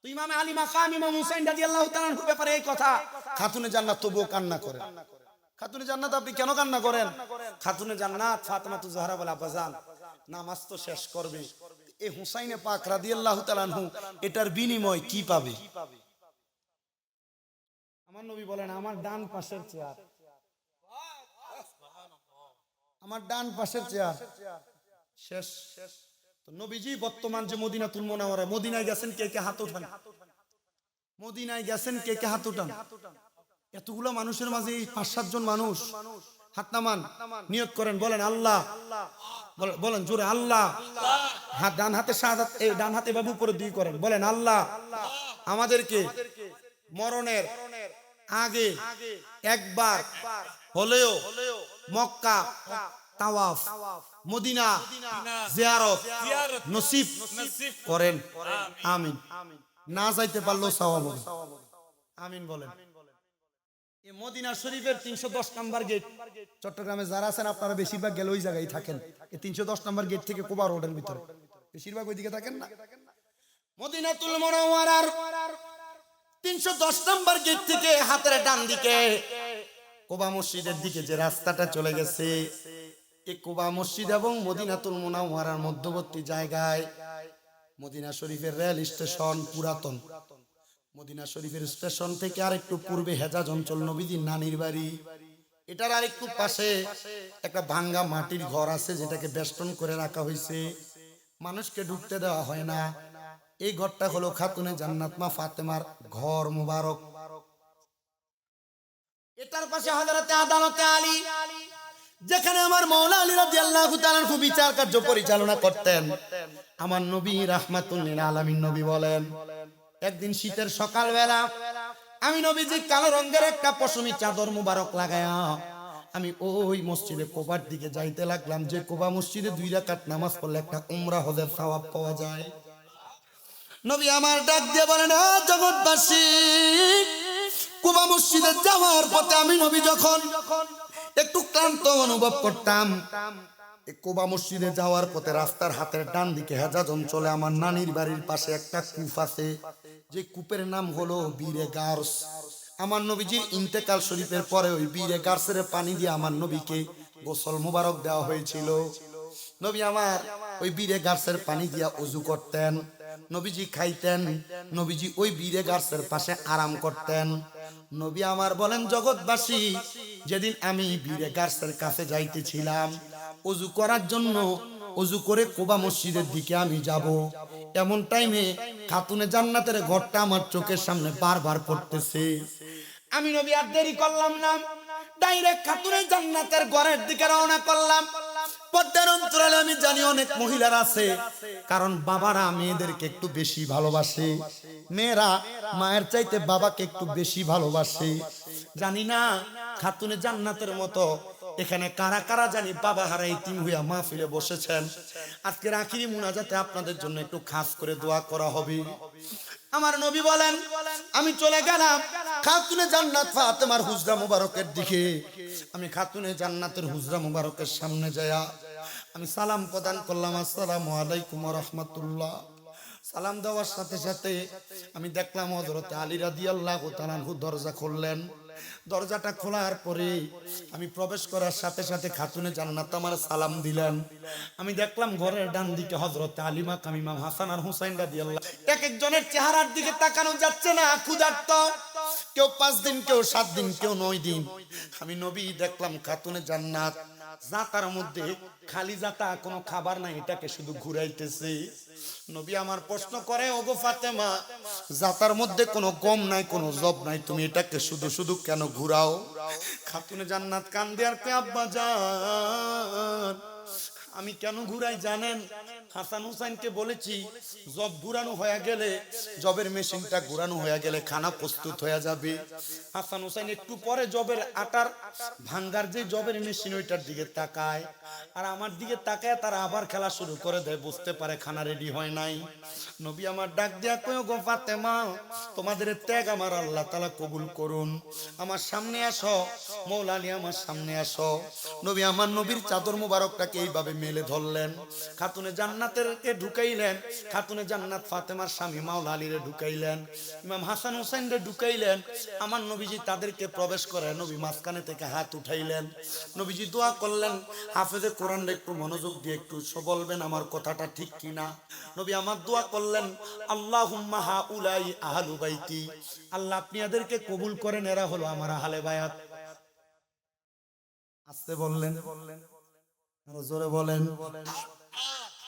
তো ইমামে আলী মাকাম ইমাম হুসাইন রাদিয়াল্লাহু তাআলা আনহুর ব্যাপারে এই কথা। খাতুনে জান্নাত তবুও কান্না করে। খাতুনে জান্নাত আপনি কেন কান্না করেন? খাতুনে জান্নাত ফাতেমাতু জাহরা বলে আব্বাজান নামাজ তো শেষ করবে, এই হুসাইনে পাক রাদিয়াল্লাহু তাআলা আনহু এটার বিনিময় কি পাবে? আমার নবী বলেন আমার ডান পাশের চেয়ার, আমার ডান পাশের চেয়ার শেষ। তো নবীজি বর্তমান যে মদিনাতুল মুনাওয়ারা, মদিনায় গেছেন কে কে হাত উঠান? মদিনায় গেছেন কে কে হাত উঠান? এতগুলো মানুষের মাঝে এই 5-7 জন মানুষ হাত নামান, নিয়ত করেন, বলেন আল্লাহ, বলেন জোরে আল্লাহ। হাত ডান হাতে শাহাদাত, এই ডান হাতে বাবু উপরে দুই করেন, বলেন আল্লাহ আমাদেরকে মরণের আগে একবার হলেও মক্কা তাওয়াফ মদিনা জিয়ারত নসিব করেন, আমিন। না যাইতে পারলো সওয়াব হবে, আমিন বলেন। এই মদিনা শরীফের 310 নম্বর গেট, চট্টগ্রামে যারা আছেন আপনারা বেশিরভাগ গেলে ওই জায়গায় থাকেন। এই 310 নম্বর গেট থেকে কোবা রোডের ভিতরে বেশিরভাগ ওইদিকে থাকেন না। মদিনাতুল মুনাওয়ারার 310 নম্বর গেট থেকে হাতের ডান দিকে কোবা মসজিদের দিকে যে রাস্তাটা চলে গেছে, এই কোবা মসজিদ এবং মদিনাতুল মুনাওয়ারার মধ্যবর্তী জায়গায় মদিনা শরীফের রেল স্টেশন পুরাতন। মদিনা শরীফের স্টেশন থেকে আরেকটু পূর্বে হেজাজ অঞ্চল নবীজির নানির বাড়ি। এটার আরেকটু পাশে একটা ভাঙ্গা মাটির ঘর আছে যেটাকে বেষ্টন করে রাখা হয়েছে, মানুষকে ঢুকতে দেওয়া হয় না। এই ঘরটা হলো খাতুনে জান্নাত মা ফাতেমার ঘর মুবারক। এটার পাশে হযরতে আদালতে আলী, যেখানে আমার মাওলা আলী রাদিয়াল্লাহু তাআলা আনহু বিচার কার্য পরিচালনা করতেন। আমার নবী রাহমাতুল লিল আলামিন নবী বলেন, একদিন শীতের সকালবেলা আমি নবীজি কালো রঙের একটা পশমি চাদর মুবারক লাগায়া আমি ওই মসজিদে কোবার দিকে যাইতে লাগলাম, যে কোবা মসজিদে 2 রাকাত নামাজ পড়লে একটা উমরা হজের সওয়াব পাওয়া যায়। নবী আমার ডাক দিয়ে বলেন, ও জগৎবাসী, কোবা মসজিদে যাওয়ার পথে আমি নবী যখন একটু ক্লান্ত অনুভব করতাম, এই কোবা মসজিদে যাওয়ার পথে রাস্তার হাতের ডান দিকে হেজাজ অঞ্চলে আমার নানির বাড়ির পাশে একটা কূপ আছে, যে কূপের নাম হলো বীরে গার্স। আমার নবীজির ইন্তেকাল শরীফের পরে ওই বীরে গার্সের পানি দিয়ে আমার নবীকে গোসল মুবারক দেওয়া হয়েছিল। নবী আমার ওই বীরে গার্সের পানি দিয়া ওযু করতেন, নবীজি খাইতেন, নবীজি ওই বীরে গার্সের পাশে আরাম করতেন। নবী আমার বলেন, জগৎবাসী, যেদিন আমি বীরে গার্সের কাছে যাইতেছিলাম ওযু করার জন্য, ওযু করে কোবা মসজিদের দিকে আমি যাব, এমন টাইমে খাতুনে জান্নাতের ঘরটা আমার চোখের সামনে বারবার পড়তেছে। আমি নবী আর দেরি করলাম না, ডাইরেক্ট খাতুনে জান্নাতের ঘরের দিকে রওনা করলাম। পর্দার অন্তরালে আমি জানি অনেক মহিলারা আছে, কারণ বাবারা মেয়েদেরকে একটু বেশি ভালোবাসে, মেয়েরা মায়ের চাইতে বাবাকে একটু বেশি ভালোবাসে। জানি না খাতুনে জান্নাতের মতো এখানে কারা কারা জানি বাবা হারা ইতিম হইয়া মাহফিলে বসেছেন। আজকের আখিরি মুনাজাতে আপনাদের জন্য একটু খাস করে দোয়া করা হবে। আমার নবী বলেন, আমি চলে গেলাম খাতুনে জান্নাত ফাতেমার হুজরা মুবারকের দিকে। আমি খাতুনে জান্নাতের হুজরা মুবারকের সামনে যায়া আমি সালাম প্রদান করলাম, আসসালামু আলাইকুম ওয়া রাহমাতুল্লাহ। সালাম দেওয়ার সাথে সাথে আমি দেখলাম হযরতে আলী রাদিয়াল্লাহু তাআলা আনহু দরজা খুললেন। দরজাটা খোলার পরে আমি প্রবেশ করার সাথে সাথে খাতুনে জান্নাত আমার সালাম দিলেন। আমি দেখলাম ঘরের ডান দিকে হযরতে আলী মাকাম ইমাম হাসান আর হুসাইন রাদিয়াল্লাহু, এক একজনের চেহারার দিকে তাকানো যাচ্ছে না, ক্ষুধার্ত, কেউ 5 দিন, কেউ 7 দিন, কেউ 9 দিন। আমি নবী দেখলাম খাতুনে জান্নাত জাতার মধ্যে খালি জাতা, কোনো খাবার নাই, এটাকে শুধু ঘুরাইতেছে। নবী আমার প্রশ্ন করে, ওগো ফাতেমা, জাতার মধ্যে কোনো গম নাই, কোনো জব নাই, তুমি এটাকে শুধু শুধু কেন ঘুরাও? খাতুনে জান্নাত কান্দে আর কয়, আব্বা জান, আমি কেন ঘুরাই জানেন? হাসান হুসাইনকে বলেছি জব ঘুরানো হয়ে গেলে, জবের মেশিনটা ঘুরানো হয়ে গেলে খানা প্রস্তুত হয়ে যাবে। হাসান হুসাইন একটু পরে জবের আটার ভাঙ্গার যে জবের মেশিন ওইটার দিকে তাকায়, আর আমার দিকে তাকায় তারা আবার খেলা শুরু করে দেয়, বুঝতে পারে খানা রেডি হয় নাই। নবী আমার ডাক দিয়া কয়, গো ফাতেমা, তোমাদের ত্যাগ আমার আল্লাহ তাআলা কবুল করুন, আমার সামনে আসো, মৌলা আলী আমার সামনে আসো। নবী আমার নবীর চাদর মুবারকটাকে এইভাবে মেলে ধরলেন, খাতুনে জান্নাতেরকে ঢুকাইলেন, খাতুনে জান্নাত ফাতেমার স্বামী মাওলা আলীরে ঢুকাইলেন, ইমাম হাসান হুসাইনরে ঢুকাইলেন। আমার নবীজি তাদেরকে প্রবেশ করে নবী মাঝখানে থেকে হাত উঠাইলেন, নবীজি দোয়া করলেন, হাফেজে কোরআন একটু মনোযোগ দিয়ে একটু বলবেন আমার কথাটা ঠিক কিনা। নবী আমার দোয়া করলেন, আল্লাহুম্মা হাউলাই আহলু বাইতি, আল্লাহ আপনি এদেরকে কবুল করেন, এরা হলো আমার আহলে বায়াত। আস্তে বললেন, আরো জোরে বলেন।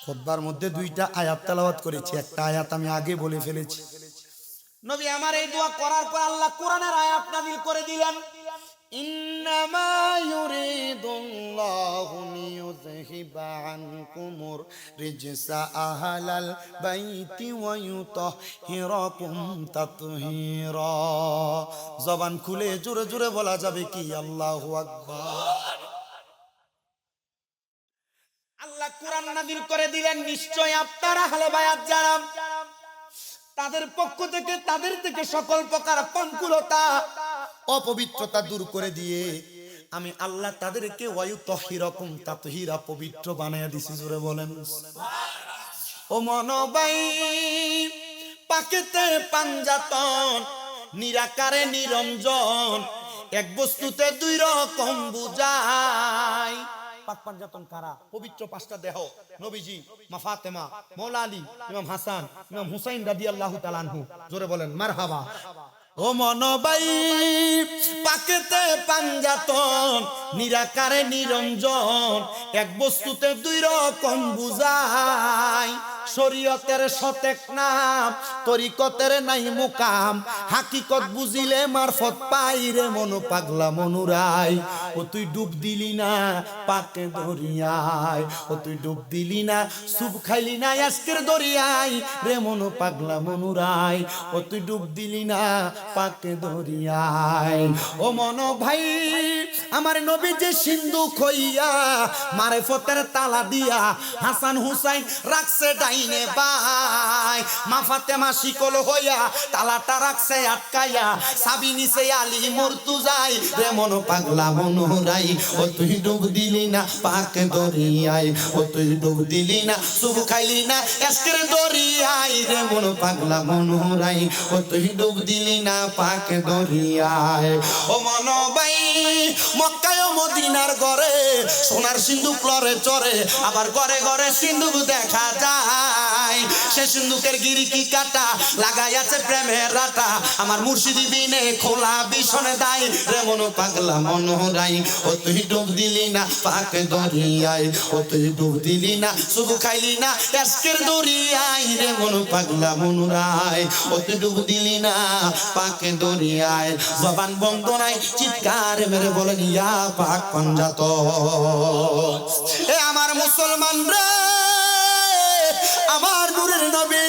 খুতবার মধ্যে দুইটা আয়াত তেলাওয়াত করেছি, একটা আয়াত আমি আগে বলে ফেলেছি। নবী আমার এই দোয়া করার পর আল্লাহ কোরআনের আয়াত নাযিল করে দিলেন, ইন্নামা ইউরিদুল্লাহু লিইউযহিবা আনকুমুর রিজসা আহলাল বাইতি ওয়া ইউতাহহিরাকুম তাতহীরা। জবান খুলে জোরে জোরে বলা যাবে কি আল্লাহু আকবার। আল্লাহ কোরআন নাযিল করে দিলেন, নিশ্চয় আপনারা আহলে বায়াত যারা, তাদের পক্ষ থেকে তাদের থেকে সকল প্রকার পঙ্কুলতা অপবিত্রতা দূর করে দিয়ে আমি আল্লাহ তাদেরকে ওয়ায়ুতাহহিরাকুম তাতহীরা, পবিত্র বানায়া দিছি। জোরে বলেন ও মনোবাই, পাকেতে পাঞ্জাতন, নিরাকারে নিরঞ্জন, এক বস্তুতে দুই রকম বুঝায়। পাক পাঞ্জাতন কারা? পবিত্র পাঁচটা দেহ, নবীজি, মা ফাতেমা, মৌলা আলী, ইমাম হাসান, ইমাম হুসাইন রাদিয়াল্লাহু তাআলা আনহু। জোরে বলেন মারহাবা। ও মনোবাই, পাকেতে পাঞ্জাতন, নিরাকারে নিরঞ্জন, এক বস্তুতে দুই রকম বুঝায়। শরীয়তের সতেক নাম, তরিকতের নাই মুকাম, হাকিকত বুঝিলে মারফত পাইরে মন পাগলা মনুরাই। ও তুই ডুব দিলি না পাকে দরিয়ায়, ও তুই ডুব দিলি না সুপ খাইলি না আজকের দরিয়ায় রে মন পাগলা মনুরাই, ও তুই ডুব দিলি না পাকে দরিয়ায়। ও মন ভাই, আমার নবী যে সিন্ধুক হইয়া মারেফতের তালা দিয়া হাসান হুসাইন রাখছে ডাইনে বাই, মা ফাতেমা শিকল হইয়া তালাটা রাখছে আটকাইয়া, সাবি নিছে আলী মুর্তুজাই রে মন পাগলা মনুরাই। ও তুই ডুব দিলি না পাকে দরিয়ায়, ও তুই ডুব দিলি না সুব খাইলি না আজকের দরিয়ায় রে মন পাগলা মনুরাই, ও তুই ডুব দিলি না পাকে দরিয়ায়। ও মনোবাই, মক্কায় মদিনার ঘরে সোনার সিন্ধুক লরে চরে, আবার ঘরে ঘরে সিন্ধুক দেখা যায়। সে সিন্ধুকের গিরিকি কাটা লাগাই আছে প্রেমের রাটা, আমার মুর্শিদি বিনে খোলা বিছনে দায় রে মন পাগলা মনোরাই। ও তুই ডুব দিলি না পাকে দরিয়ায়, ও তুই ডুব দিলি না শুধু খাইলি না আজকের দরিয়ায় রে মন পাগলা মনুরাই, ও তুই ডুব দিলি না পাকে দরিয়ায়। জবান বন্ধ নাই, চিৎকার মেরে বলেন ইয়া পাক পাঞ্জাতন। এ আমার মুসলমান রে, আমার নূরের নবী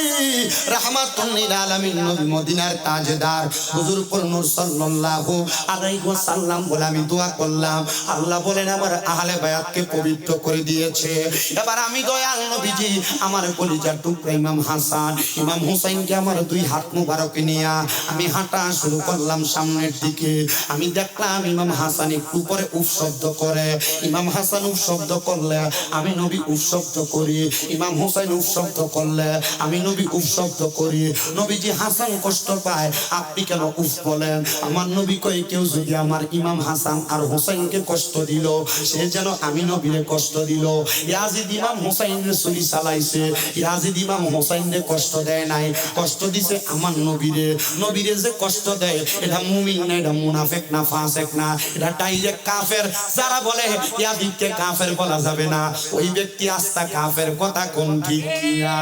রাহমাতুল লিল আলামিন, নবী মদিনার তাজদার হুজুর পুর নূর সাল্লাল্লাহু আলাইহি ওয়াসাল্লাম বলে আমি দোয়া করলাম, আল্লাহ বলেন আমার আহলে বায়াতকে পবিত্র করে দিয়েছে। এবার আমি দয়াল নবীজি আমার কলিজার টুকরা ইমাম হাসান, ইমাম হুসাইনকে আমার দুই হাত মুবারকে নিয়ে আমি হাঁটা শুরু করলাম সামনের দিকে। আমি দেখলাম ইমাম হাসান একটু পরে উফ শব্দ করে, ইমাম হাসান উফ শব্দ করলে আমি নবী উফ শব্দ করি, ইমাম হুসাইন উফ শব্দ করলে বলে আমি নবী উফ শব্দ করি, নবীজি হাসান কষ্ট পায়, আপনি কেন উফ বলেন? আমার নবী কই কেউ যদি আমার ইমাম হাসান আর হোসেনকে কষ্ট দিল, সে যেন আমি নবীরে কষ্ট দিল। ইয়াজিদ ইমাম হোসেনের ছুরি চালাইছে, ইয়াজিদ ইমাম হোসেনরে কষ্ট দেয় নাই, কষ্ট দিছে আমার নবীরে। নবীরে যে কষ্ট দেয় এটা মুমিন না, এটা মুনাফিক না, ফাসিক না, এটা ডাইরেক্ট কাফের। যারা বলে ইয়াজিদকে কাফের বলা যাবে না, ওই ব্যক্তি আস্তা কাফের। কথা কোন ঠিক কিনা?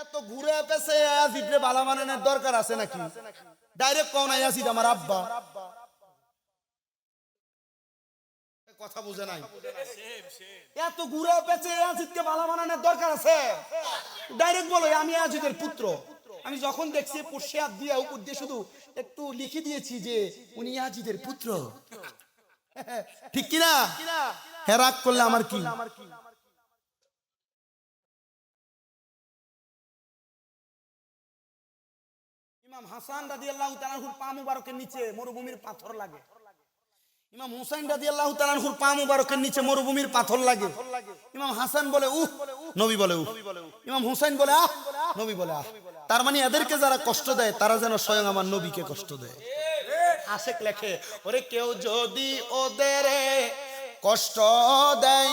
এত ঘুরে পেছে ইয়াজিদরে বালা মানানোর দরকার আছে নাকি? ডাইরেক্ট কোন ইয়াজিদ আমার আব্বা, কথা বুঝে নাই। এত ঘুরে পেছে ইয়াজিদকে বালা মানানোর দরকার আছে? ডাইরেক্ট বলো আমি ইয়াজিদের পুত্র। আমি যখন দেখছি পুরশিয়াত দিয়ে উপর দিয়ে শুধু একটু লিখে দিয়েছি যে উনি ইয়াজিদের পুত্র। ঠিক কিনা? হেরাক করলে আমার কি? ইমাম হাসান রাদিয়াল্লাহু তাআলা আনহুর পা মুবারকের নিচে মরুভূমির পাথর লাগে। ইমাম হুসাইন রাদিয়াল্লাহু তাআলা আনহুর পা মুবারকের নিচে মরুভূমির পাথর লাগে। ইমাম হাসান বলে উহ, নবী বলে উহ। ইমাম হুসাইন বলে আহ, নবী বলে আহ। তার মানে এদেরকে যারা কষ্ট দেয় তারা যেন স্বয়ং আমার নবীকে কষ্ট দেয়। আশেক লেখে ওরে কেউ যদি ওদের কষ্ট দেয়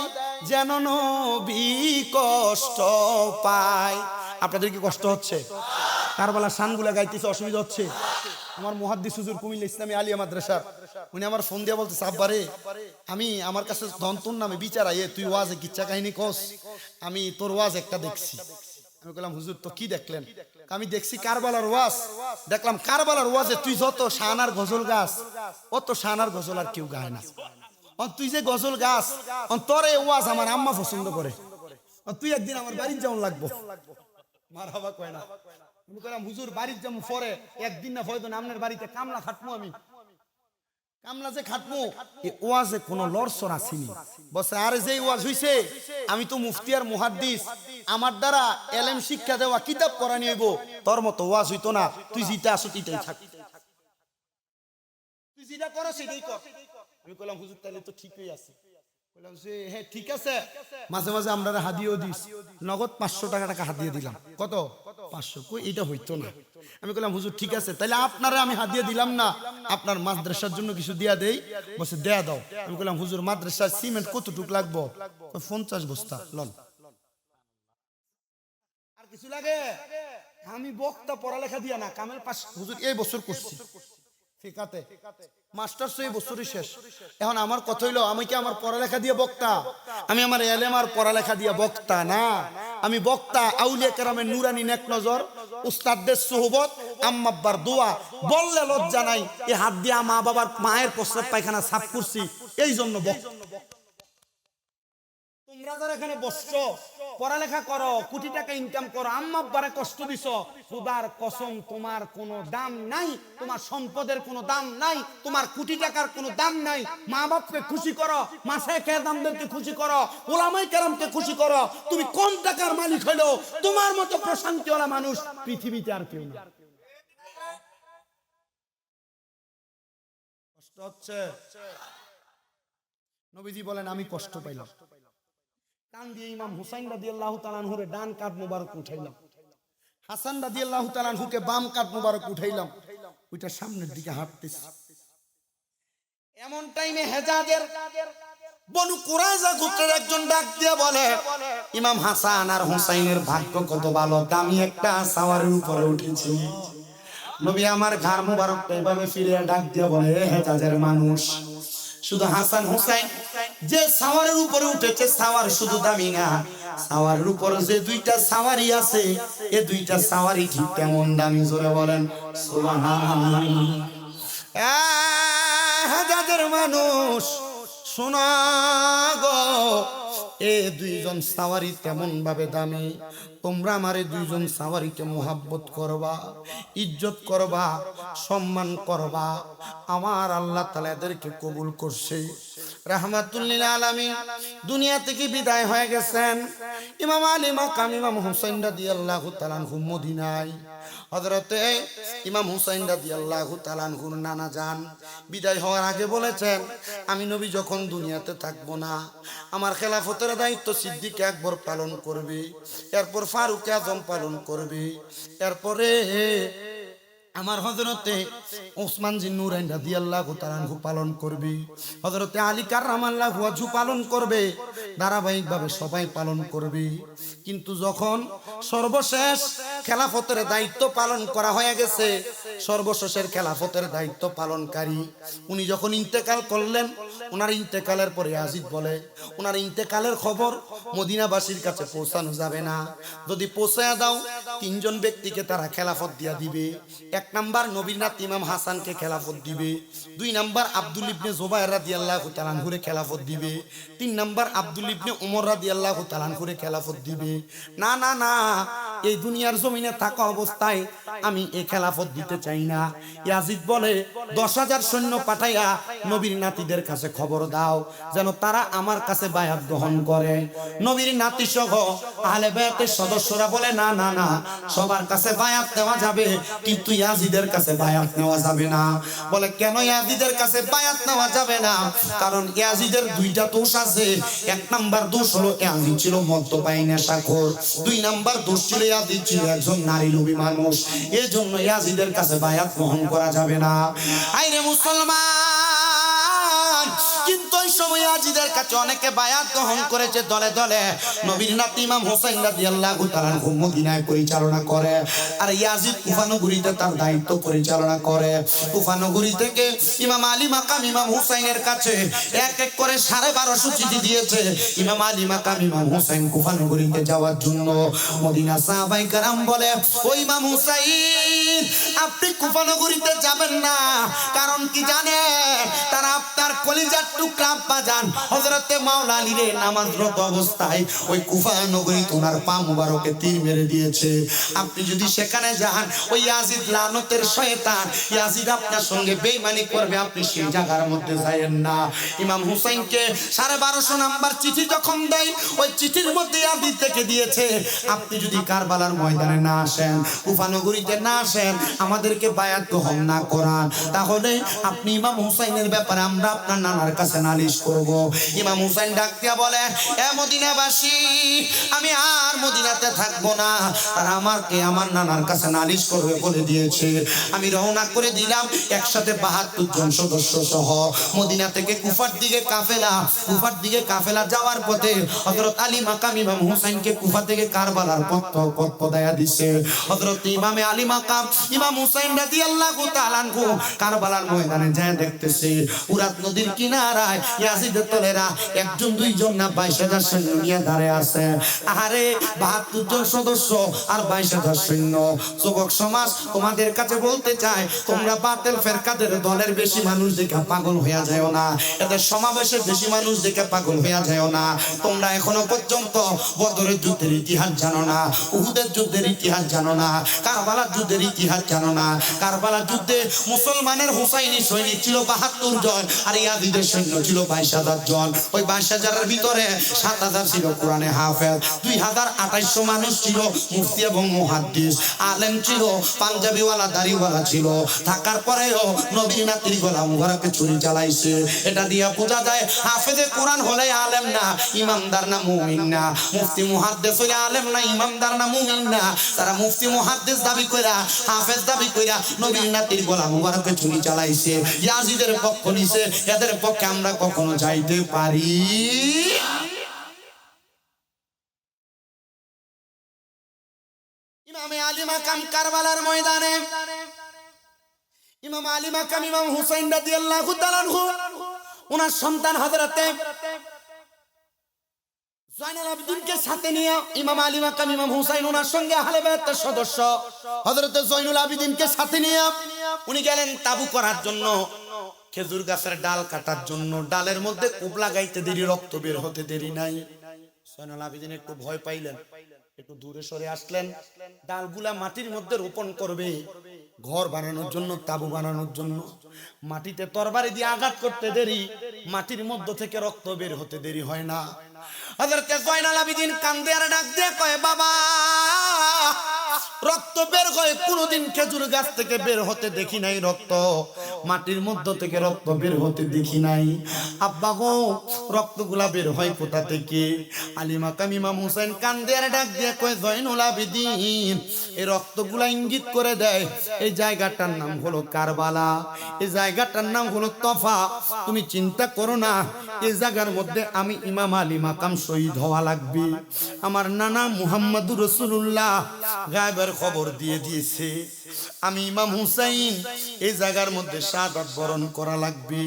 যেন নবী কষ্ট পায়। আপনাদের কি কষ্ট হচ্ছে? কারবালার শানগুলা গাইতেছে, অসুবিধা হচ্ছে? আমার মুহাদ্দিস হুজুর কুমিল্লা ইসলামী আলিয়া মাদ্রাসা, উনি আমার ফোন দিয়ে বলতেছে আব্বারে আমি আমার কাছে দন্তন নামে বিচারা তুই ওয়াজে কিচ্ছা কাহিনী কস, আমি তোর ওয়াজ একটা দেখছি। আমি বললাম হুজুর তো কি দেখলেন? আমি দেখছি কারবালার ওয়াজ, দেখলাম কারবালার ওয়াজে তুই যত শানার গজল গাছ অত শানার গজল আর কেউ গায় না। তুই যে গজল গাছ তোর এই ওয়াজ আমার আম্মা পছন্দ করে, তুই একদিন আমার বাড়ির যেমন লাগবো। মারহাবা কয় না। আমি কইলাম হুজুর বাড়ির যেমন পরে একদিন না হয়তো আপনার বাড়িতে কামলা খাটমু, আমি কামলা যে খাটমু এই ওয়াজে কোনো লড়সড় আসেনি। বসে আরে যে ওয়াজ হইছে আমি তো মুফতি আর মুহাদ্দিস, আমার দ্বারা এলেম শিক্ষা দেওয়া কিতাব পড়া নিব, তোর মতো ওয়াজ হইতো না। তুই যেটা আসো এটাই থাক, তুই যেটা করো সেটাই কর। আমি কইলাম হুজুর তাহলে তো ঠিকই আছে। বললাম যে হ্যাঁ ঠিক আছে। মাঝে মাঝে আমরা হাদিয়েও দিস, নগদ 500 টাকা হাদিয়ে দিলাম। কত? 500। কই এটা হইতো না। আমি বললাম হুজুর ঠিক আছে তাহলে আপনারা আমি হাদিয়ে দিলাম না, আপনার মাদ্রাসার জন্য কিছু দিয়া দেই। বসে দেয়া দাও। আমি বললাম হুজুর মাদ্রাসার সিমেন্ট কতটুক লাগবো? 50 বস্তা লন। আর কিছু লাগে? আমি বক্তা পড়ালেখা দিয়া না, কামেল পাস হুজুর এই বছর করছি ফিকাতে, মাস্টার্স এই বছরই শেষ। এখন আমার কথা হইলো আমি কি আমার পড়ালেখা দিয়ে বক্তা? আমি আমার এলেম আর পড়ালেখা দিয়ে বক্তা না, আমি বক্তা আউলিয়া কেরামের নুরানি নেক নজর, উস্তাদদের সোহবত, আম্মা আব্বার দোয়া। বললে লজ্জা নাই এই হাত দিয়ে মা বাবার মায়ের প্রস্রাব পায়খানা সাফ করছি, এই জন্য বক্তা। তোমরা যারা এখানে বসছো পড়ালেখা করো, কোটি টাকা ইনকাম করো, আম্মা আব্বারে কষ্ট দিছো, খোদার কসম তোমার কোনো দাম নাই, তোমার সম্পদের কোনো দাম নাই, তোমার কোটি টাকার কোনো দাম নাই। মা বাপকে খুশি করো, মাসায় কেরামদেরকে খুশি করো, ওলামাই কেরামকে খুশি করো। তুমি কোন টাকার মালিক হইলো তোমার মতো প্রশান্তিওয়ালা মানুষ পৃথিবীতে আর কেউ না। কষ্ট হচ্ছে? নবীজি বলেন আমি কষ্ট পাইলাম। কান দিয়ে ইমাম হুসাইন রাদিয়াল্লাহু তাআলা আনহুর ডান কাঁধ মোবারক উঠাইলাম, হাসান রাদিয়াল্লাহু তাআলা আনহুকে বাম কাঁধ মোবারক উঠাইলাম, ওইটা সামনের দিকে হাঁটতেছে। এমন টাইমে হেজাজের বনু কুরাইজা গোত্রের একজন ডাক দিয়ে বলে ইমাম হাসান আর হুসাইনের ভাগ্য কত ভালো, দামি একটা সাওয়ারের উপরে উঠেছি। নবী আমার ঘাড় মোবারকটা এভাবে ফিরে ডাক দিয়ে বলে হেজাজের মানুষ, শুধু হাসান হুসাইন যে সাওয়ারের উপরে উঠেছে সাওয়ার শুধু দামি না, সাওয়ারের উপরে যে দুইটা সাওয়ারি আছে এই দুইটা সাওয়ারি ঠিক তেমন দামি। জোরে বলেন সুবহানাল্লাহ। হাজার মানুষ শোনা গো, এ দুইজন সাওয়ারি তেমন ভাবে দামি, তোমরা আমারে দুইজন সাওয়ারিকে মোহাব্বত করবা, ইজ্জত করবা, সম্মান করবা। আমার আল্লাহ তাআলা এদেরকে কবুল করছে। রাহমাতুল লিল আলামিন দুনিয়া থেকে বিদায় হয়ে গেছেন। ইমাম আলী মাকাম ইমাম হুসাইন রাদিয়াল্লাহু তাআলা আনহু মদিনায়। হযরতে ইমাম হুসাইন রাদিয়াল্লাহু তাআলা আনহুর নানা জান বিদায় হওয়ার আগে বলেছেন, আমি নবী যখন দুনিয়াতে থাকবো না, আমার খেলাফতের দায়িত্ব সিদ্দিক আকবর পালন করবে, এরপর ফারুক আজম পালন করবে, এরপরে আমার হযরতে ওসমান জিন নূরাইন রাদিয়াল্লাহু তাআলা আনহু পালন করবে, হযরতে আলী কাররামাল্লাহু ওয়াজহু পালন করবে, ধারাবাহিকভাবে সবাই পালন করবে। কিন্তু যখন সর্বশেষ খেলাফতের দায়িত্ব পালন করা হয়ে গেছে, সর্বশেষের খেলাফতের দায়িত্ব পালনকারী উনি যখন ইন্তেকাল করলেন, ওনার ইন্তেকালের পরে ইয়াজিদ বলে, ওনার ইন্তেকালের খবর মদিনাবাসীর কাছে পৌঁছানো যাবে না, যদি পৌঁছায়া দাও তিনজন ব্যক্তিকে তারা খেলাফত দিয়া দিবে। এক নাম্বার নবীর নাতি ইমাম হাসানকে খেলাফত দিবে, দুই নাম্বার আব্দুল ইবনে জুবাইর রাদিয়াল্লাহু তাআলা আনহুরে খেলাফত দিবে, তিন নাম্বার আব্দুল ইবনে উমর রাদিয়াল্লাহু তাআলা আনহুরে খেলাফত দিবে। না না না, এই দুনিয়ার জমিনে থাকা অবস্থায় আমি এই খেলাফত দিতে চাই না। ইয়াজিদ বলে 10,000 সৈন্য পাঠাইয়া নবীর নাতিদের কাছে খবর দাও যেন তারা আমার কাছে বায়াত গ্রহণ করে। নবীর নাতি সহ আহলে বায়াতের সদস্যরা বলে, না না না, সবার কাছে বায়াত নেওয়া যাবে কিন্তু ইয়াজিদের কাছে বায়াত নেওয়া যাবে না। বলে, কেন ইয়াজিদের কাছে বায়াত নেওয়া যাবে না? কারণ ইয়াজিদের দুইটা দোষ আছে। এক নাম্বার দোষ হলো ইয়াজিদ ছিল মদ্যপায়ী নেশাখোর, দুই নাম্বার দোষ ছিল ইয়াজিদ ছিল একজন নারী লোভী মানুষ। এই জন্য ইয়াজিদের কাছে বায়াত গ্রহণ করা যাবে না। আইরে মুসলমান, কিন্তু ওই সময় ইয়াজিদের কাছে অনেকে বায়াত গ্রহণ করেছে দলে দলে। নবীর নাতি ইমাম হুসাইন রাদিয়াল্লাহু তাআলা আনহু মদিনায় পরিচালনা করে, আর ইয়াজিদ কুফা নগরীতে তার দায়িত্ব পরিচালনা করে। কুফা নগরী থেকে ইমাম আলী মাকাম ইমাম হুসাইনের কাছে এক এক করে 1250 চিঠি দিয়েছে। ইমাম আলী মাকাম ইমাম হুসাইন কুফা নগরীতে যাওয়ার জন্য। মদিনা সাহাবায়ে কেরাম বলে, ও ইমাম হুসাইন, আপনি কুফা নগরীতে যাবেন না। কারণ কি জানেন? তারা আপনার কলিজার টুকরা আব্বা জান হযরতে মাওলা আলীর নামাজরত অবস্থায় ওই কুফা নগরী তোমার পা মুবারকে তীর মেরে দিয়েছে। আপনি যদি সেখানে যান, ওই ইয়াজিদ লানতের শয়তান ইয়াজিদ আপনার সঙ্গে বেঈমানি করবে, আপনি সেই জায়গার মধ্যে যায়েন না। ইমাম হুসাইনকে 1250 নাম্বার চিঠি যখন দেয়, ওই চিঠির মধ্যে ইয়াজিদ থেকে দিয়েছে, আপনি যদি কারবালার ময়দানে না আসেন, কুফা নগরীতে না আসেন, আমাদেরকে বায়াত গ্রহণ না করান, তাহলে আপনি ইমাম হুসাইনের ব্যাপারে আমরা আপনার নানার কাছে নালিশ করব। ইমাম হুসাইন ডাক দিয়া বলে, এ মদিনাবাসী, আমি আর মদিনাতে থাকবো না, আর আমাকে আমার নানার কাছে নালিশ করবে বলে দিয়েছে। আমি রওনা করে দিলাম একসাথে 72 জন সদস্য সহ মদিনা থেকে কুফার দিকে কাফেলা। কুফার দিকে কাফেলা যাওয়ার পথে হযরত আলী মাকাম ইমাম হুসাইনকে কুফা থেকে কারবালার পথ পদায়া দিছে। হযরত ইমামে আলী মাকাম ইমাম হুসাইন রাদিয়াল্লাহু তাআলা আনহু কারবালার ময়দানে যায় দেখতেছে, উরাত নদীর কিনারায় ইয়াজিদের দলেরা একজন দুইজন না 22,000 সৈন্য নিয়ে দাঁড়ায় আছে। আরে 72 জন সদস্য আর 22,000 সৈন্য। যুবক সমাজ, তোমাদের কাছে বলতে চাই, তোমরা বাতিল ফেরকাদের দলের বেশি মানুষ দেখে পাগল হইয়া যাও না, এদের সমাবেশের বেশি মানুষ দেখে পাগল হইয়া যাও না। তোমরা এখনো পর্যন্ত বদরের যুদ্ধের ইতিহাস জানো না, উহুদের যুদ্ধের ইতিহাস জানো না, কারবালার যুদ্ধের ইতিহাস জানো না। কারবালার যুদ্ধে মুসলমানের হুসাইনি সৈনিক ছিল 72 জন, আর ইয়াজিদের সৈন্য ছিল 22,000 জন। ওই 22,000 এর ভিতরে 7,000 ছিল কোরআনে হাফেজ, 2,2800 মানুষ ছিল মুফতি এবং মুহাদ্দিস, আলেম ছিল, পাঞ্জাবিওয়ালা দাড়িওয়ালা ছিল। থাকার পরেও নবীর নাতির গলা মুবারকে ছুরি চালাইছে। এটা দিয়া বোঝা যায় হাফেজে কোরআন হলে আলেম না, ইমামদার না, মুমিন না। মুফতি মুহাদ্দিস হলে আলেম না, ইমামদার না, মুমিন না। তারা মুফতি মুহাদ্দিস দাবি কইরা, হাফেজ দাবি কইরা নবীর নাতির গলা মুবারকে ছুরি চালাইছে। ইয়াজিদের পক্ষ নিছে, এদের পক্ষে আমরা কখনো যাইতে পারি? ইমামে আলী মাকাম কারবালার ময়দানে ইমাম আলী মাকাম ইমাম হুসাইন রাদিয়াল্লাহু তাআলা আনহু ওনার সন্তান হযরতে জয়নুল আবেদিনকে সাথে নিয়ে ইমাম আলী মাকাম ইমাম হুসাইন ওনার সঙ্গে আহলে বায়াতের সদস্য হযরতে জয়নুল আবেদিনকে সাথে নিয়ে উনি গেলেন তাবু করার জন্য, খেজুর গাছের ডাল কাটার জন্য। ডালের মধ্যে কোপ লাগাইতে দেরি, রক্ত বের হতে দেরি নাই। জয়নুল আবেদিন একটু ভয় পাইলেন, একটু দূরে সরে আসলেন। ডালগুলা মাটির মধ্যে রোপণ করবে, ঘর বানানোর জন্য, তাবু বানানোর জন্য মাটিতে তরবারি দিয়ে আঘাত করতে দেরি, মাটির মধ্য থেকে রক্ত বের হতে দেরি হয় না। হযরত জয়নাল আবেদিন কান্দে আর ডাক দিয়ে কয়, বাবা রক্ত বের হয় কোনোদিন খেজুর গাছ থেকে বের হতে দেখি নাই, রক্ত মাটির মধ্য থেকে রক্ত বের হতে দেখি নাই। আব্বা গো রক্তগুলা বের হয় কোথা থেকে? আলী মাকাম ইমাম হুসাইন কান্দে আর ডাক দিয়ে কয়, জয়নুল আবেদিন এই রক্তগুলা ইঙ্গিত করে দেয় এই জায়গাটার নাম হলো কারবালা, এই জায়গাটার নাম হলো তফা। তুমি চিন্তা করো না, এই জায়গার মধ্যে আমি ইমাম আলী মাকাম শহীদ হওয়া লাগবে। আমার নানা মুহাম্মদুর রাসূলুল্লাহ গায়েবের খবর দিয়ে দিয়েছে, আমি ইমাম হুসাইন এই জায়গার মধ্যে শাহাদাত বরণ করা লাগবে।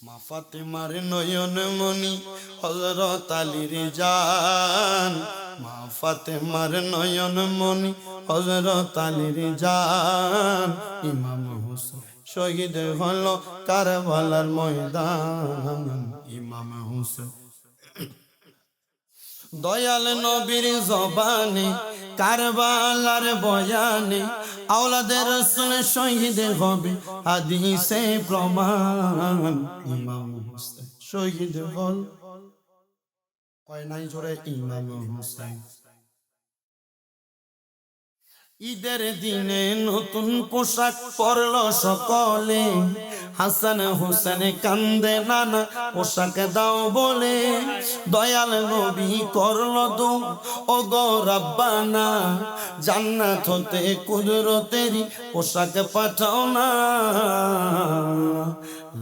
মা ফাতেমার নয়ন মনি হযরত আলীর জান, মা ফাতেমার নয়ন মনি হযরত আলীর জান, ইমাম হুসাইন শহীদ হলো কারবালার ময়দান, ইমাম হুসাইন। দয়াল নবীর জবানে কারবালার বয়ানে আওলাদে রাসূল শহীদ হবে হাদিসে প্রমাণ, ইমাম হুসাইন শহীদ হল। কয় নাই জোরে ইমাম হুসাইন। ঈদের দিনে নতুন পোশাক পরল সকলে, হাসান হোসেন কান্দে নানা পোশাক দাও বলে, দয়াল নবী করল দো ও গো রাব্বানা, জান্নাত হতে কুদরতেরই পোশাক পাঠাও না।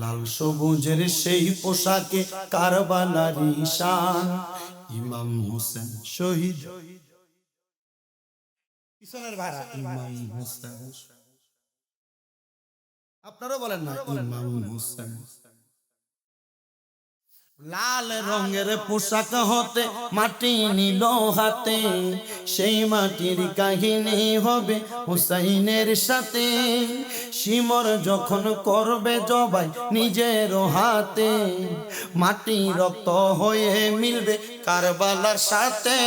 লাল সবুজের সেই পোশাকে কারবালার ঈশান, ইমাম হোসেন শহীদ। পিছনের ভাড়া ইমাম হোসেন, আপনারা বলেন না ইমাম হোসেন। লাল রঙের পোশাক হতে মাটি নিল হাতে, সেই মাটির কাহিনী হবে হুসাইনের সাথে। শিমর যখন করবে জবাই নিজের হাতে, মাটি রক্ত হয়ে মিলবে কারবালার সাথে।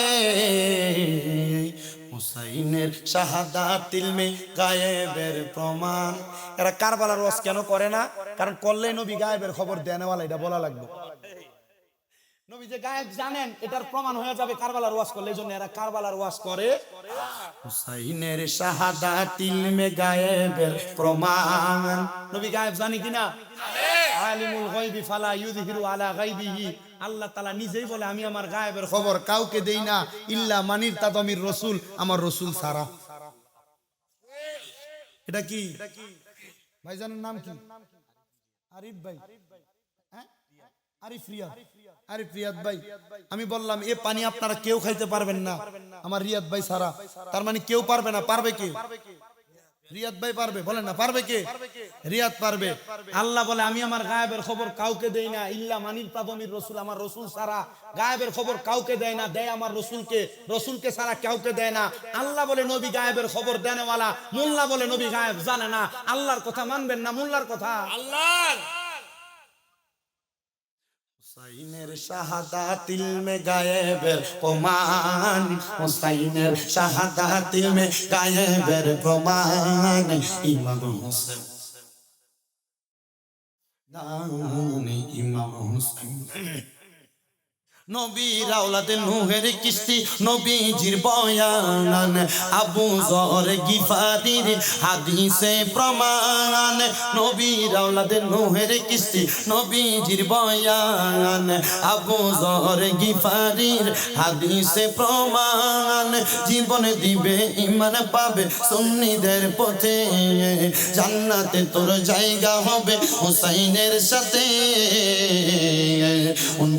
হুসাইনের শাহাদাত ইলমে গায়েবের প্রমাণ। এরা কারবালার ওয়াজ কেন করে না? কারণ করলে নবী গায়েবের খবর দেনওয়ালা, এটা বলা লাগবে। নবী যে গায়েব জানেন এটার প্রমাণ হয়ে যাবে কারবালার ওয়াজ করলে, এজন্য এরা কারবালার ওয়াজ করে। হুসাইনের শাহাদাত ইলমে গায়েবের প্রমাণ। নবী গায়েব জানি কিনা? আলিমুল গায়বি ফালা ইউযহিরু আলা গায়বিহি, আল্লাহ তাআলা নিজেই বলে আমি আমার গায়েবের খবর কাউকে দেই না, ইল্লা মানির তাদামির রাসূল, আমার রাসূল ছাড়া। এটা কি ভাইজানের নাম কি? আরিফ ভাই, হ্যাঁ আরিফ রিয়াদ, আরিফ রিয়াদ ভাই। আমি বললাম এ পানি আপনারা কেউ খাইতে পারবেন না আমার রিয়াদ ভাই ছাড়া। তার মানে কেউ পারবে না, পারবে কে? রিয়াদ ভাই পারবে, বলেন না পারবে কে? রিয়াদ পারবে। আল্লাহ বলে আমি আমার গায়েবের খবর কাউকে দেই না, ইল্লা মানির তাদমির রাসূল, আমার রাসূল ছাড়া গায়েবের খবর কাউকে দেয় না, দেয় আমার রাসূলকে, রাসূলকে ছাড়া কাউকে দেয় না। আল্লাহ বলে নবী গায়েবের খবর দেনওয়ালা, মোল্লা বলে নবী গায়েব জানে না। আল্লাহর কথা মানবেন না মোল্লার কথা? আল্লাহর হুসাইনের শাহাদাত ইলমে গায়েবের প্রমাণ, হুসাইনের শাহাদাত ইলমে গায়েবের প্রমাণ, ইমাম হোসেন ইমাম হোসেন। নবীর আওলাদে নূহের কিস্তি নবীজির বয়ান, আবু যর গিফারির হাদিসে প্রমাণ। নবীর আওলাদে নূহের কিস্তি নবীজির বয়ান, আবু যর গিফারির হাদিসে প্রমাণ। জীবন দিবে ঈমান পাবে সুন্নিদের পথে, জান্নাতে তোর জায়গা হবে হুসাইনের সাথে।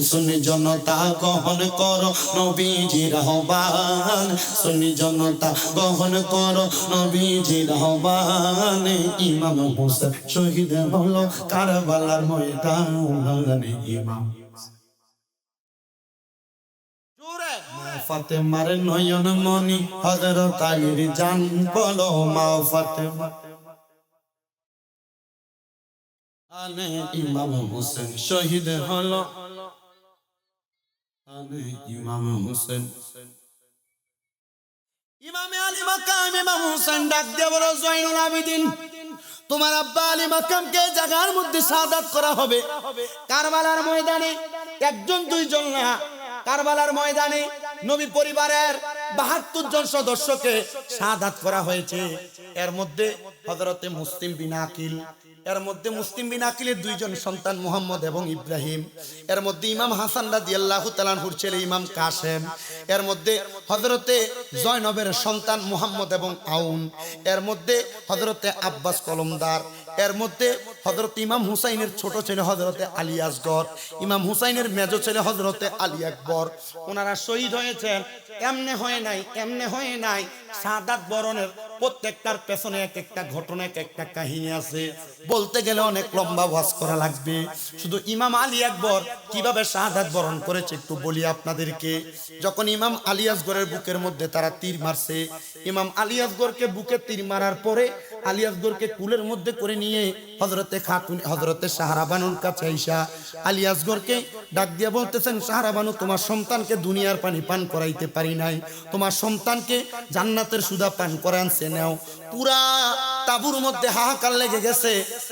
শুনি জনতা গ্রহণ করো নবীজির আহ্বান, শুনি জনতা গ্রহণ করো নবীজির আহ্বান। ইমাম হোসেন শহীদ হলো কারবালার ময়দানে, ইমাম ফাতেমার নয়ন মনি হযরত আলীর জান, বলো মা ফাতেমা। ইমাম হোসেন শহীদ হলো, ইমাম হোসেন। ইমামে আলী মাকাম টাইম ইমাম হুসাইন ডাক দিয়ে বলো, জয়নুল আবেদিন, তোমার আব্বা আলী মাকামকে জায়গার মধ্যে শাহাদাত করা হবে। কারবালার ময়দানে একজন দুইজন না, কারবালার ময়দানে নবী পরিবারের ৭২ জন সদস্যকে শাহাদাত করা হয়েছে। এর মধ্যে হযরতে মুসলিম বিন আকিল, এর মধ্যে মুসলিম বিন আকিলের 2 জন সন্তান মুহাম্মদ এবং ইব্রাহিম, এর মধ্যে ইমাম হাসান রাদিয়াল্লাহু তাআলা আনহুর ছেলে ইমাম কাসেম, এর মধ্যে হযরতে জয়নবের সন্তান মুহাম্মদ এবং আউন, এর মধ্যে হযরতে আব্বাস কলমদার, এর মধ্যে হযরত ইমাম হুসাইনের ছোট ছেলে হযরতে আলী আসগর, ইমাম হুসাইনের মেজ ছেলে হযরতে আলী আকবর। ওনারা শহীদ হয়েছেন। এমনে হয় নাই। শাহাদাত বরণের প্রত্যেকটার পেছনে এক একটা ঘটনা, এক একটা কাহিনী আছে। বলতে গেলে অনেক লম্বা ওয়াজ করা লাগবে। শুধু ইমাম আলী আকবর কিভাবে শাহাদাত বরণ করেছে একটু বলি আপনাদেরকে। যখন ইমাম আলী আসগরের বুকের মধ্যে তারা তীর মারছে, ইমাম আলী আসগরকে বুকে তীর মারার পরে আলী আসগরকে কুলের মধ্যে করে নিয়ে হযরতে খাতুন হযরতে সাহারা বানুর কাছে আইসা আলী আসগরকে ডাক দিয়ে বলতেছেন, সাহারা বানু, তোমার সন্তানকে দুনিয়ার পানি পান করাইতে পারি নাই, তোমার সন্তানকে জান্নাতের সুধা পান করানছে নাও। পুরা তাবুর মধ্যে হাহাকার লেগে গেছে।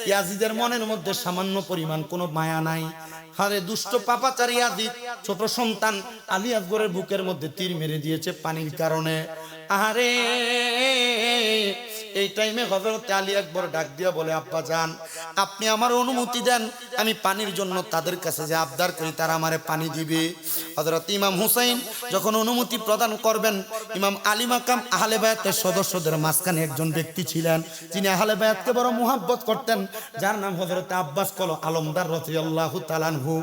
ইয়াজিদের মনের মধ্যে সামান্য পরিমাণ কোনো মায়া নাই। হারে দুষ্ট পাপাচারী ইয়াজিদ ছোট সন্তান আলী আসগরের বুকের মধ্যে তীর মেরে দিয়েছে পানির কারণে। আহারে, এই টাইমে হযরত আলী আকবর ডাক দিয়া বলে, আব্বা জান, আপনি আমার অনুমতি দেন, আমি পানির জন্য তাদের কাছে যে আবদার করি তারা আমারে পানি দিবে। হযরত ইমাম হুসাইন যখন অনুমতি প্রদান করবেন, ইমাম আলী মাকাম আহলে বায়াতের সদস্যদের মাঝখানে একজন ব্যক্তি ছিলেন যিনি আহলে বায়াতকে বড় মুহাব্বত করতেন, যার নাম হযরত আব্বাস আলমদার রাদিয়াল্লাহু তাআলা আনহু।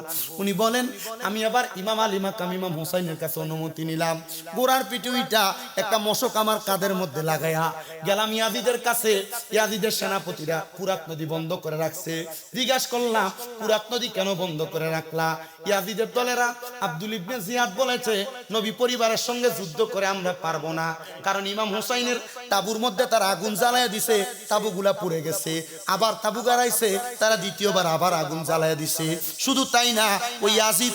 উনি বলেন, আমি আবার ইমাম আলী মাকাম ইমাম হুসাইনের কাছে অনুমতি নিলাম। গোড়ার পিঠে উইটা একটা মশক আমার কাদের মধ্যে লাগাইয়া গেলাম ইয়াজিদের কাছে। ইয়াজিদের সেনাপতিরা ফুরাত নদী বন্ধ করে রাখছে। জিজ্ঞাসা করলাম, ফুরাত নদী কেন বন্ধ করে রাখলা? ইয়াজিদের দলেরা আব্দুল ইবনে জিয়াদ বলেছে, নবী পরিবারের সঙ্গে যুদ্ধ করে আমরা পারবো না, কারণ ইমাম হুসাইনের তাবুর মধ্যে তারা আগুন জ্বালায় দিছে, তাবুগুলা পুড়ে গেছে। আবার তাবু গাড়াইছে, তারা দ্বিতীয়বার আবার আগুন জ্বালায় দিছে। শুধু তাই না, ওই ইয়াজিদ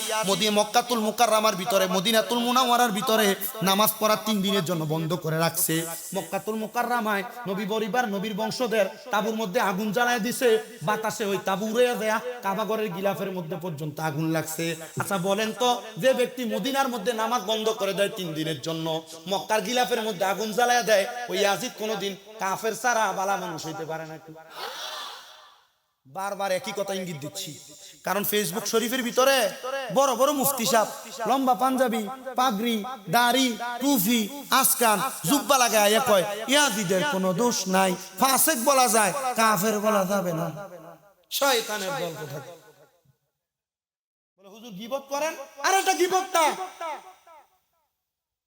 মক্কাতুল মুকাররমার ভিতরে, মদিনাতুল মুনাওয়ারার ভিতরে নামাজ পড়া 3 দিনের জন্য বন্ধ করে রাখছে। মক্কাতুল মুকাররমায় নবী পরিবার, নবীর বংশধর তাবুর মধ্যে আগুন জ্বালায় দিছে। বাতাসে ওই তাবু উড়ে দেয়া কাবাগরের গিলাফের মধ্যে পর্যন্ত আগুন লাগছে। আচ্ছা বলেন তো, যে ব্যক্তি মদিনার মধ্যে নামাজ বন্ধ করে দেয় 3 দিনের জন্য, মক্কার গিলাফের মধ্যে আগুন জ্বালায় দেয়, ওই ইয়াজিদ কোনোদিন কাফের ছাড়া ভালো মানুষ হইতে পারে না? বারবার একই কথা ইঙ্গিত দিচ্ছি, কারণ ফেসবুক শরীফের ভিতরে বড় বড় মুফতি সাহেব লম্বা পাঞ্জাবি, পাগড়ি, দাড়ি, টুপি, আসকান, জুব্বা লাগায় কয় ইয়াজিদের কোনো দোষ নাই, ফাসেক বলা যায়, কাফের বলা যাবে না। শয়তানের দল কোথায়? বলে হুজুর গীবত করেন, আর এটা গীবত না,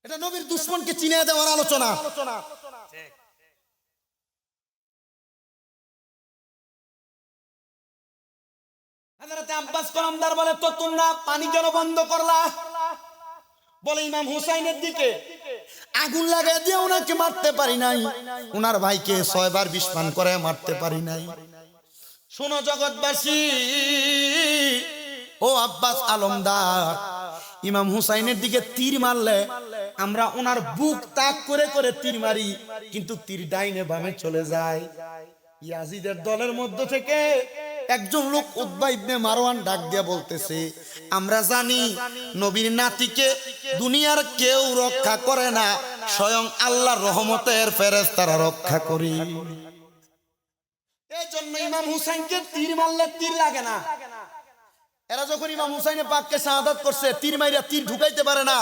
এটা নবীর দুশমনকে চিনে দেওয়ার আলোচনা। হযরত আব্বাস কলমদার বলে, তো তোমরা পানি কেন বন্ধ করলা? বলে, ইমাম হুসাইনের দিকে আগুন লাগাই দিয়ে ওনাকে মারতে পারি নাই, ওনার ভাইকে 6 বার বিষ পান করে মারতে পারি নাই। শোনো জগৎবাসী, ও আব্বাস আলমদার, ইমাম হুসাইনের দিকে তীর মারলে আমরা ওনার বুক তাক করে করে তীর মারি, কিন্তু তীর ডাইনে বামে চলে যায়। ইয়াজিদের দলের মধ্যে থেকে একজন লোক উতবা ইবনে মারওয়ান ডাক দিয়ে বলতেছে, আমরা জানি নবীর নাতিকে দুনিয়ার কেউ রক্ষা করে না, স্বয়ং আল্লাহর রহমতের ফেরেশতারা রক্ষা করি। এই জন্য ইমাম হুসাইনকে তীর মারলে তীর লাগে না। এরা যখন ইমাম হুসাইনের পাককে শাহাদাত করছে, তীর মাইরা তীর ঢুকাইতে পারে না।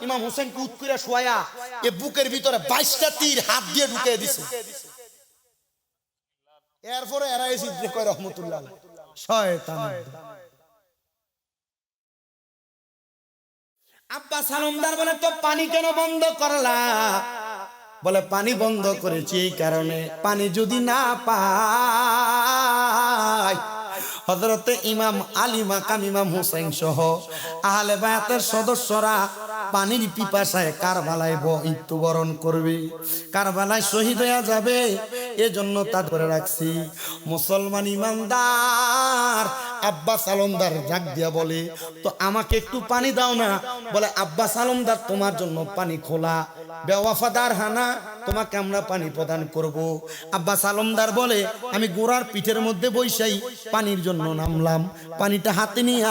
ইমাম হুসাইনকে উৎকুরে শোয়া এ বুকের ভিতরে 22টা তীর হাত দিয়ে ঢুকিয়ে দিছে। এরপরে এরা এসে কয় রহমতুল্লাহ শয়তান। আব্বাস আলমদার বলে, তো পানি কেন বন্ধ করলা? বলে, পানি বন্ধ করেছি এই কারণে, পানি যদি না পাই হযরতে ইমাম আলী মাকাম ইমাম হুসাইন সহ আহলে বায়াতের সদস্যরা পানির পিপাসায় কারবালায় মৃত্যুবরণ করবে, কারবালায় শহীদ হয়ে যাবে। এজন্য তা ধরে রাখছি। মুসলমান ইমানদার আব্বাস আলমদার ডাক দিয়া বলে, তো আমাকে একটু পানি দাও না। বলে, আব্বাস আলমদার তোমার জন্য পানি খোলা, বেওয়াফাদার হানা, তোমাকে আমরা পানি প্রদান করব। আব্বাস আলমদার বলে আমি গোড়ার পিঠের মধ্যে বৈশাই পানির জন্য নামলাম। পানিটা হাতে নিয়ে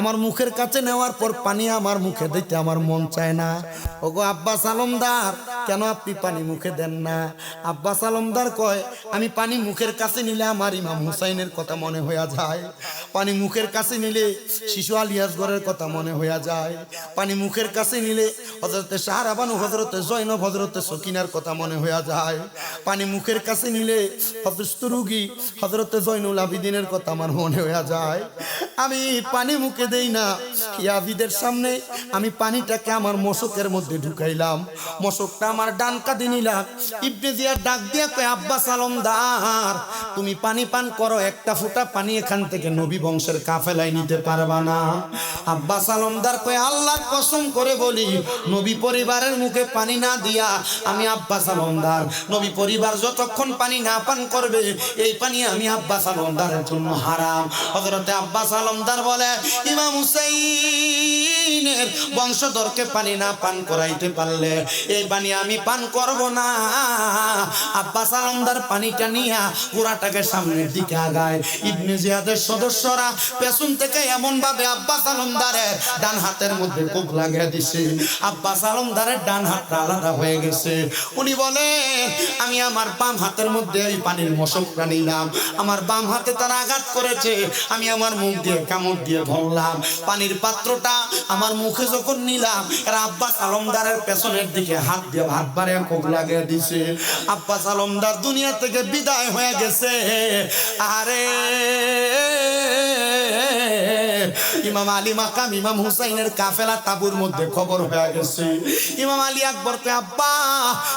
আমার মুখের কাছে নেওয়ার পর পানি আমার মুখে দিতে আমার মন চায় না। ওগো আব্বাস আলমদার, কেন আপনি পানি মুখে দেন না? আব্বাস আলমদার কয় আমি পানি মুখের কাছে নিলে আমার ইমাম হুসাইনের কথা মনে হয়ে যায়, পানি মুখের কাছে নিলে শিশু আলিয়াসগড়ের কথা মনে হয়ে যায়, পানি মুখের কাছে নিলে হযরতে শাহরাবানু, হযরতে জয়নব, হযরতে সকিনার কথা মনে হয়ে যায়, পানি মুখের কাছে নিলে অসুস্থ রোগী হযরতে জয়নুল আবিদিনের কথা আমার মনে হয়ে যায়। আমি পানি মুখে দেই না, ইয়াজিদের সামনে আমি পানিটাকে আমার মশকের মধ্যে ঢুকাইলাম, মশকটা আমার ডান কাঁধে নিলাম। ইবনে জিয়াদ ডাক দিয়া কয় আব্বাস আলমদার, তুমি পানি পান করো, একটা ফোঁটা পানি এখান থেকে নবী বংশের কাফেলায় নিতে পারবা না। আব্বাস আলমদার কয় আল্লাহর কসম করে বলি, নবী পরিবারের মুখে পানি না দিয়া আমি আব্বাস আলমদার, নবী পরিবার যতক্ষণ পানি না পান করবে এই পানি আমি আব্বাস আলমদারের জন্য হারাম। হযরতে আব্বাস আলমদার বলে ইমাম হুসাইনের বংশধরকে পানি না পান করাইতে পারলে এই পানি আমি পান করব না। আব্বাস আলমদার পানিটা নিয়ে ঘোড়াটাকে সামনের দিকে আগায়। ইবনে জিয়াদের সদস্যরা পেছন থেকে এমন ভাবে আব্বাস আলমদারের ডান হাতের মধ্যে কোপ লাগিয়ে দিছে, আব্বাস আলমদারের ডান হাতটা আলাদা হয়ে গেছে। উনি বলে আমি আমার বাম হাতের মধ্যে এই পানির মশকটা নিলাম, আমার বাম হাতে তারা আঘাত করেছে, আমি আমার মুখ দিয়ে কামড় দিয়ে ধরলাম, পানির পাত্রটা আমার মুখে যখন নিলাম এরা আব্বাস আলমদারের পেছনের দিকে হাত দিয়ে হাত বাড়িয়ে কোপ লাগিয়ে দিছে। আব্বাস আলমদার দুনিয়া থেকে বিদায় হয়ে গেছে। আরে ইমাম আলী মাকাম ইমাম হুসাইনের কাফেলা তাবুর মধ্যে খবর হয়ে গেছে। ইমাম আলী আকবর কে আব্বা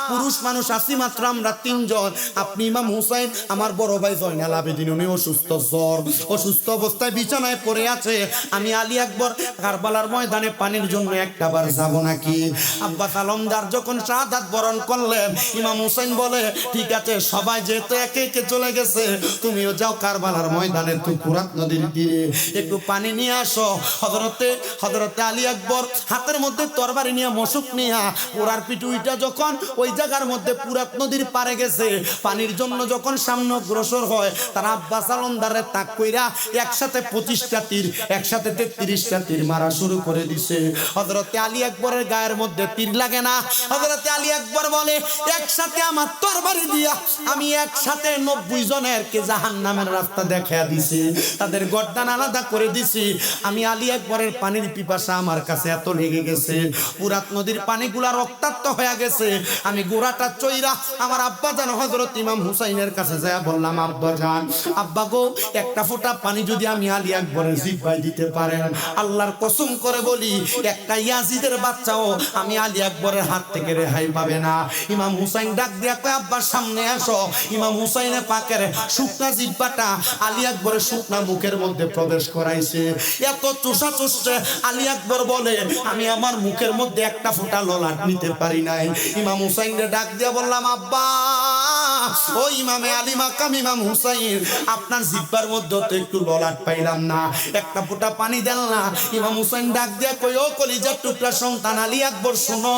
পুরুষ মানুষ আছি মাত্র আমরা তিনজন, আপনি ইমাম হুসাইন আমার বড় ভাই জয়নাল আবেদিন উনি অসুস্থ, জ্বর, অসুস্থ অবস্থায় বিছানায় পড়ে আছে, আমি আলী আকবর কারবালার ময়দানে পানির জন্য একটাবার যাব নাকি? আব্বাস আলমদার যখন শাহাদাত বরণ করলেন ইমাম হুসাইন বলে ঠিক আছে সবাই যেহেতু একে একে চলে গেছে তুমিও যাও কারবালার ময়দানে তুই ফুরাত নদীর তীরে একটু পানি নিয়ে আসো। হযরতে আলী আকবর হাতের মধ্যে তরবারি নিয়ে মশক নিয়ে ওরার পিটুইটা যখন ওই জায়গার মধ্যে ফুরাত নদীর পারে গেছে পানির জন্য যখন সামনে অগ্রসর হয় তারা আব্বাস আলমদারে তাক কইরা একসাথে 25টা তীর একসাথে 33টা তীর মারা শুরু করে দিছে। হযরতে আলী আকবরের গায়ের মধ্যে তীর লাগে না। হযরতে আলী আকবর বলে একসাথে আমার তরবারি দিয়া আমি একসাথে 90 জনের কে জাহান্নামের রাস্তা দেখায়া দিছি, তাদের গর্দান আলাদা করে দিছি। আমি আলী আকবরের পানির পিপাসা আমার কাছে এত লেগে গেছে, ফুরাত নদীর পানিগুলা রক্তাক্ত হয়ে গেছে। আমি গোড়াটা চইরা আমার আব্বা জান হযরত ইমাম হুসাইনের কাছে যায় বললাম আব্বা জান, আব্বা গো একটা ফোঁটা পানি যদি আমি আলী আকবরের জিহ্বায় দিতে পারেন আল্লাহর কসম করে বলি একটা ইয়াজিদের বাচ্চাও আমি আলী আকবরের হাত থেকে রেহাই পাবে না। ইমাম হুসাইন ডাক দিয়া কয় আব্বার সামনে আসো। ইমাম হুসাইনের পাকের শুকনা জিহ্বাটা আলী আকবরের শুকনা মুখের মধ্যে প্রবেশ করাইছে। এত চোষা চুষছে আলী আকবর বলে আমি আমার মুখের মধ্যে একটা ফোঁটা ললাট নিতে পারি নাই। ইমাম হুসাইনকে ডাক দিয়া বললাম আব্বা ও ইমামে আলী মাকাম ইমাম হুসাইন আপনার জিহ্বার মধ্যে তো একটু ললাট পাইলাম না, একটা ফোঁটা পানি দেন না। ইমাম হুসাইন ডাক দিয়া কই ও কলিজার টুকরা সন্তান আলী আকবর শোনো,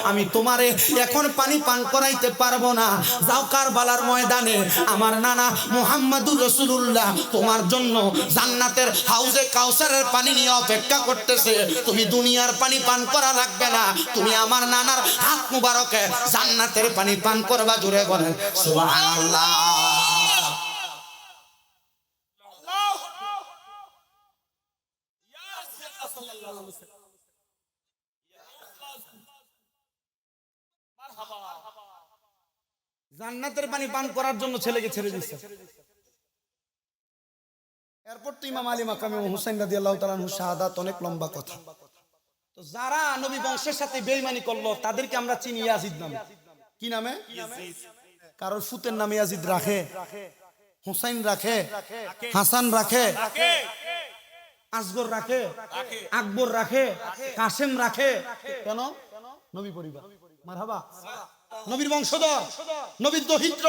আমি তোমারে এখন পানি পান করাইতে পারবো না, যাও কারবালার ময়দানে আমার নানা মুহাম্মাদুর রাসূলুল্লাহ তোমার জন্য জান্নাতের হাউজে কাউসারের পানি নিয়ে অপেক্ষা করতেছে, তুমি দুনিয়ার পানি পান করা লাগবে না, তুমি আমার নানার হাত মুবারকে জান্নাতের পানি পান করবা। জুড়ে বলেন সুবহানাল্লাহ। জান্নাতের পানি পান করার জন্য ছেলেকে ছেড়ে দিচ্ছে। এরপর তো ইমাম আলী মাকাম ইমাম হুসাইন রাদিয়াল্লাহু তাআলা আনহু শাহাদাত, অনেক লম্বা কথা। তো যারা নবী বংশের সাথে বেঈমানি করলো তাদেরকে আমরা চিনি ইয়াজিদ নামে। কি নামে? কারোর ফুতের নামে ইয়াজিদ রাখে, হুসাইন রাখে, হাসান রাখে, আসগর রাখে, আকবর রাখে, কাসেম রাখে। কেন? নবী পরিবার, মারহাবা, নবীর বংশধর, নবীর দহিত্র,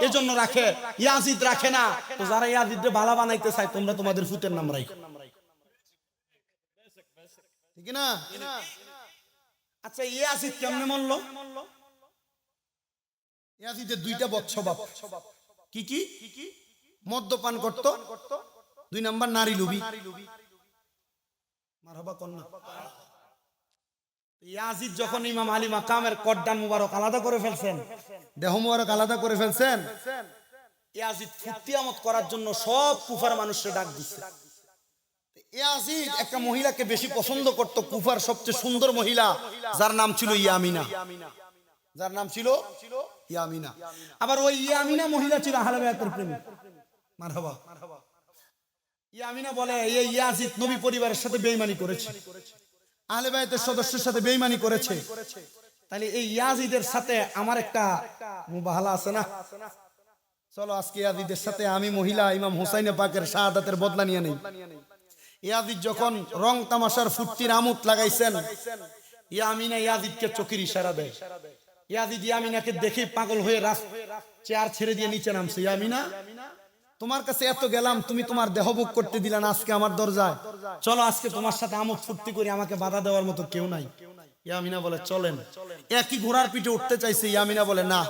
এজন্য রাখে। ইয়াজিদ রাখে না। তো যারা ইয়াজিদকে বালা বানাইতে চায় তোমরা তোমাদের ফুতের নাম রাখো, ঠিক না? আচ্ছা ইয়াজিদ কেমনে মরল? ইয়াজিদের দুইটা বৎসবাব। কি কি? মদ্যপান করত, 2 নাম্বার নারী লোভী। মারহাবা কন্যা। ইয়াজিদ যখন ইমাম আলী মাকামের কর্দান মুবারক আলাদা করে ফেলছেন, দেহ মুবারক আলাদা করে ফেলছেন, ইয়াজিদ ফুতিয়ামত করার জন্য সব কুফার মানুষকে ডাক দিচ্ছে। ইয়াজিদ একটা মহিলাকে বেশি পছন্দ করত, কুফার সবচেয়ে সুন্দর মহিলা, যার নাম ছিল ইয়ামিনা। যার নাম ছিল ইয়ামিনা। আবার ওই ইয়ামিনা মহিলা ছিল আহলে বায়তের প্রেমিক। মারহাবা। ইয়ামিনা বলে এই ইয়াজিদ নবী পরিবারের সাথে বেঈমানি করেছে, আহলে বায়তের সদস্যের সাথে বেঈমানি করেছে, তাহলে এই ইয়াজিদের সাথে আমার একটা মুবাহালা আছে না, চলো আজকে ইয়াজিদের সাথে আমি মহিলা ইমাম হুসাইন পাকের শাহাদাতের বদলা নিয়ে নেই। ইয়াজিদ যখন রং তামাশার ফুর্তির আমোদ লাগাইছেন, ইয়ামিনা ইয়াজিদকে চোখের ইশারা দেয়। ইয়াজিদ ইয়ামিনাকে দেখে পাগল হয়ে চেয়ার ছেড়ে দিয়ে নিচে নামছে। ইয়ামিনা, তোমার কাছে এত গেলাম, তুমি তোমার দেহভোগ করতে দিলা না আজকে আমার দরজায়, চলো আজকে তোমার সাথে আমোদ ফুর্তি করি, আমাকে বাধা দেওয়ার মতো কেউ নাই। ইয়ামিনা বলে চলেন। একই ঘোড়ার পিঠে উঠতে চাইছে, ইয়ামিনা বলে না,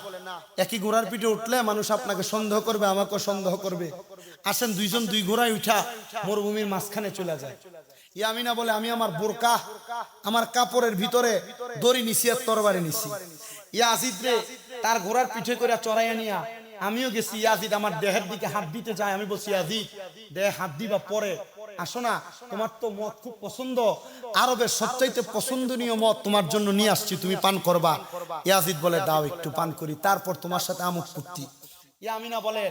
একই ঘোড়ার পিঠে উঠলে মানুষ আপনাকে সন্দেহ করবে, আমাকেও সন্দেহ করবে, আসেন দুইজন দুই ঘোড়ায় উঠা মরুভূমির মাঝখানে চলে যায়। ইয়ামিনা বলে আমি আমার বোরকা, আমার কাপড়ের ভিতরে দড়ি নিছি আর তরবারি নিছি। ইয়াজিদ রে তার ঘোড়ার পিঠে করে চড়াইয়া নিয়া আমিও গেছি। ইয়াজিদ আমার দেহের দিকে হাত দিতে যায়, আমি বলছি ইয়াজিদ দেহে হাত দিবা পরে, আসো না, তোমার তো মদ খুব পছন্দ, আরবের সবচাইতে পছন্দনীয় মদ তোমার জন্য নিয়ে আসছি, তুমি পান করবা। ইয়াজিদ বলে দাও একটু পান করি, তারপর তোমার সাথে আমোদ ফুর্তি। ইয়ামিনা বলে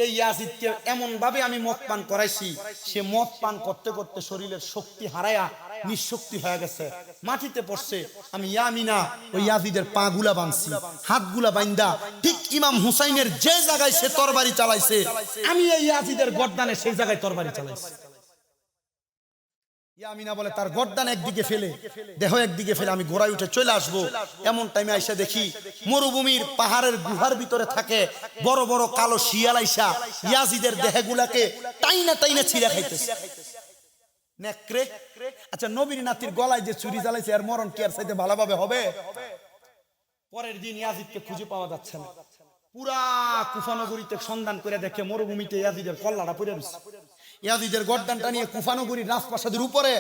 এই ইয়াজিদকে এমন ভাবে আমি মদ পান করাইছি, সে মদ পান করতে করতে শরীরের শক্তি হারায়া নিঃশক্তি হয়ে গেছে, মাটিতে পড়ছে। আমি ইয়ামিনা ওই ইয়াজিদের পা গুলা বাঁধছি, হাতগুলা বাইন্দা ঠিক ইমাম হুসাইনের যে জায়গায় সে তরবারি চালাইছে, আমি এই ইয়াজিদের গর্দানে সেই জায়গায় তরবারি চালাইছি। ইয়ামিনা বলে তার গর্দান একদিকে ফেলে, দেহ একদিকে ফেলে আমি ঘোড়ায় উঠে চলে আসবো। এমন টাইমে আইসা দেখি মরুভূমির পাহাড়ের গুহার ভিতরে থাকে বড় বড় কালো শিয়াল আইসা ইয়াজিদের দেহগুলাকে টাইনা টাইনা ছিঁড়া খাইতেছে। নেকড়ে। আচ্ছা নবীর নাতির গলায় যে ছুরি জ্বালাইছে এর মরণ কি আর চাইতে ভালোভাবে হবে? পরের দিন ইয়াজিদকে খুঁজে পাওয়া যাচ্ছে না। পুরা কুফা নগরীতে সন্ধান করে দেখে মরুভূমিতে ইয়াজিদের কল্লাটা পড়ে রয়েছে। ইয়াজিদের গর্দানটা নিয়ে কুফা নগরীর রাজপ্রাসাদের উপরে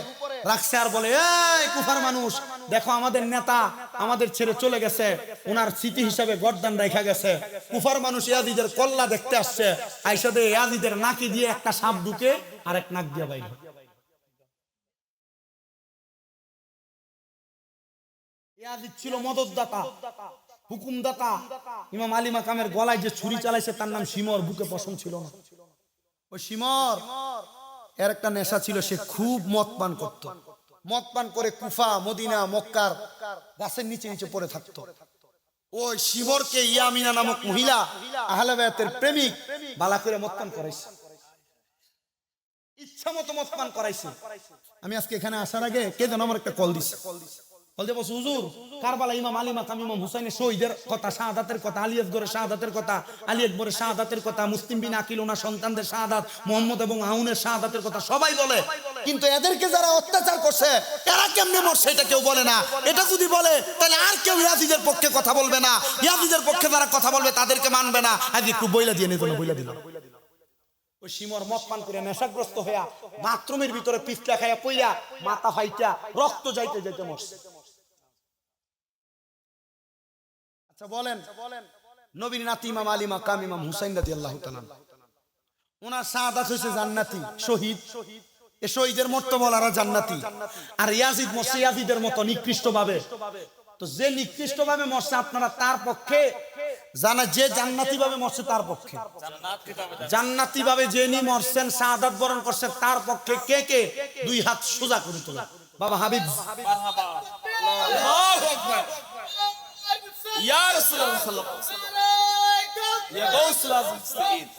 রাখছে আর বলে এই কুফার মানুষ দেখো, আমাদের নেতা আমাদের ছেড়ে চলে গেছে, ওনার স্মৃতি হিসাবে গর্দান রেখা গেছে। কুফার মানুষ ইয়াজিদের কল্লা দেখতে আসছে, আইসা দিয়ে ইয়াজিদের নাকি দিয়ে একটা সাপ ঢুকে আর এক নাক দিয়ে বাইরে। ইয়াজিদ ছিল মদতদাতা, হুকুমদাতা। ইমাম আলী মাকামের গলায় যে ছুরি চালাইছে তার নাম শিমর, বুকে পশম ছিল না। ওই শিমর এর একটা নেশা ছিল, সে খুব মদ পান করত। মদ পান করে কুফা, মদিনা, মক্কার গাছের নিচে নিচে পড়ে থাকতো। ওই শিমরকে ইয়ামিনা নামক মহিলা আহলে বায়তের প্রেমিক বালা করে মদ পান করাইছে, ইচ্ছা মতো মদ পান করাইছে। আমি আজকে এখানে আসার আগে কে যেন আমার একটা কল দিছে, বলতে বলছে হুজুর কারবালা ইমাম আলী মাকাম ইমাম হুসাইনের শহীদের কথা, শাহাদাতের কথা, আলী আকবরের শাহাদাতের কথা, আলী আকবরের শাহাদাতের কথা, মুসলিম বিন আকিল ওনার সন্তানদের শাহাদাত, মোহাম্মদ এবং আউনের শাহাদাতের কথা সবাই বলে, কিন্তু এদেরকে যারা অত্যাচার করছে এরা কেমনে মরছে এটা কেউ বলে না। এটা যদি বলে তাহলে আর কেউ ইয়াজিদের পক্ষে কথা বলবে না, ইয়াজিদের পক্ষে যারা কথা বলবে তাদেরকে মানবে না। আজ একটু বইলা দিয়ে নিত না, বইলা দিল। ওই শিমর মদ পান করে নেশাগ্রস্ত হইয়া বাথরুমের ভিতরে পিছলা খাইয়া পইয়া মাথা ফাইটা রক্ত যাইতে যাইতে মরছে। আচ্ছা বলেন, নবীর নাতি ইমাম আলী মাকাম ইমাম হুসাইন রাদিয়াল্লাহু তাআলা ওনার শাহাদাত হইছে জান্নাতি শহীদ। এই শহীদের মর্তবালারা জান্নাতি। আর ইয়াজিদ মরছে ইয়াজিদের মতো নিকৃষ্ট ভাবে। তো যে নিকৃষ্ট ভাবে মরছে আপনারা তার পক্ষে জানা, যে জান্নাতি ভাবে মরছে তার পক্ষে, জান্নাতি ভাবে যিনি মরছেন শাহাদাত বরণ করছেন তার পক্ষে কে কে দুই হাত সোজা করে তোলা। বাবা হাবিব মারহাবা, আল্লাহু আকবার, ইয়া রাসূলুল্লাহ সাল্লাল্লাহু আলাইহি ওয়াসাল্লাম, ইয়া গাউসুল আযম সাইয়্যিদ,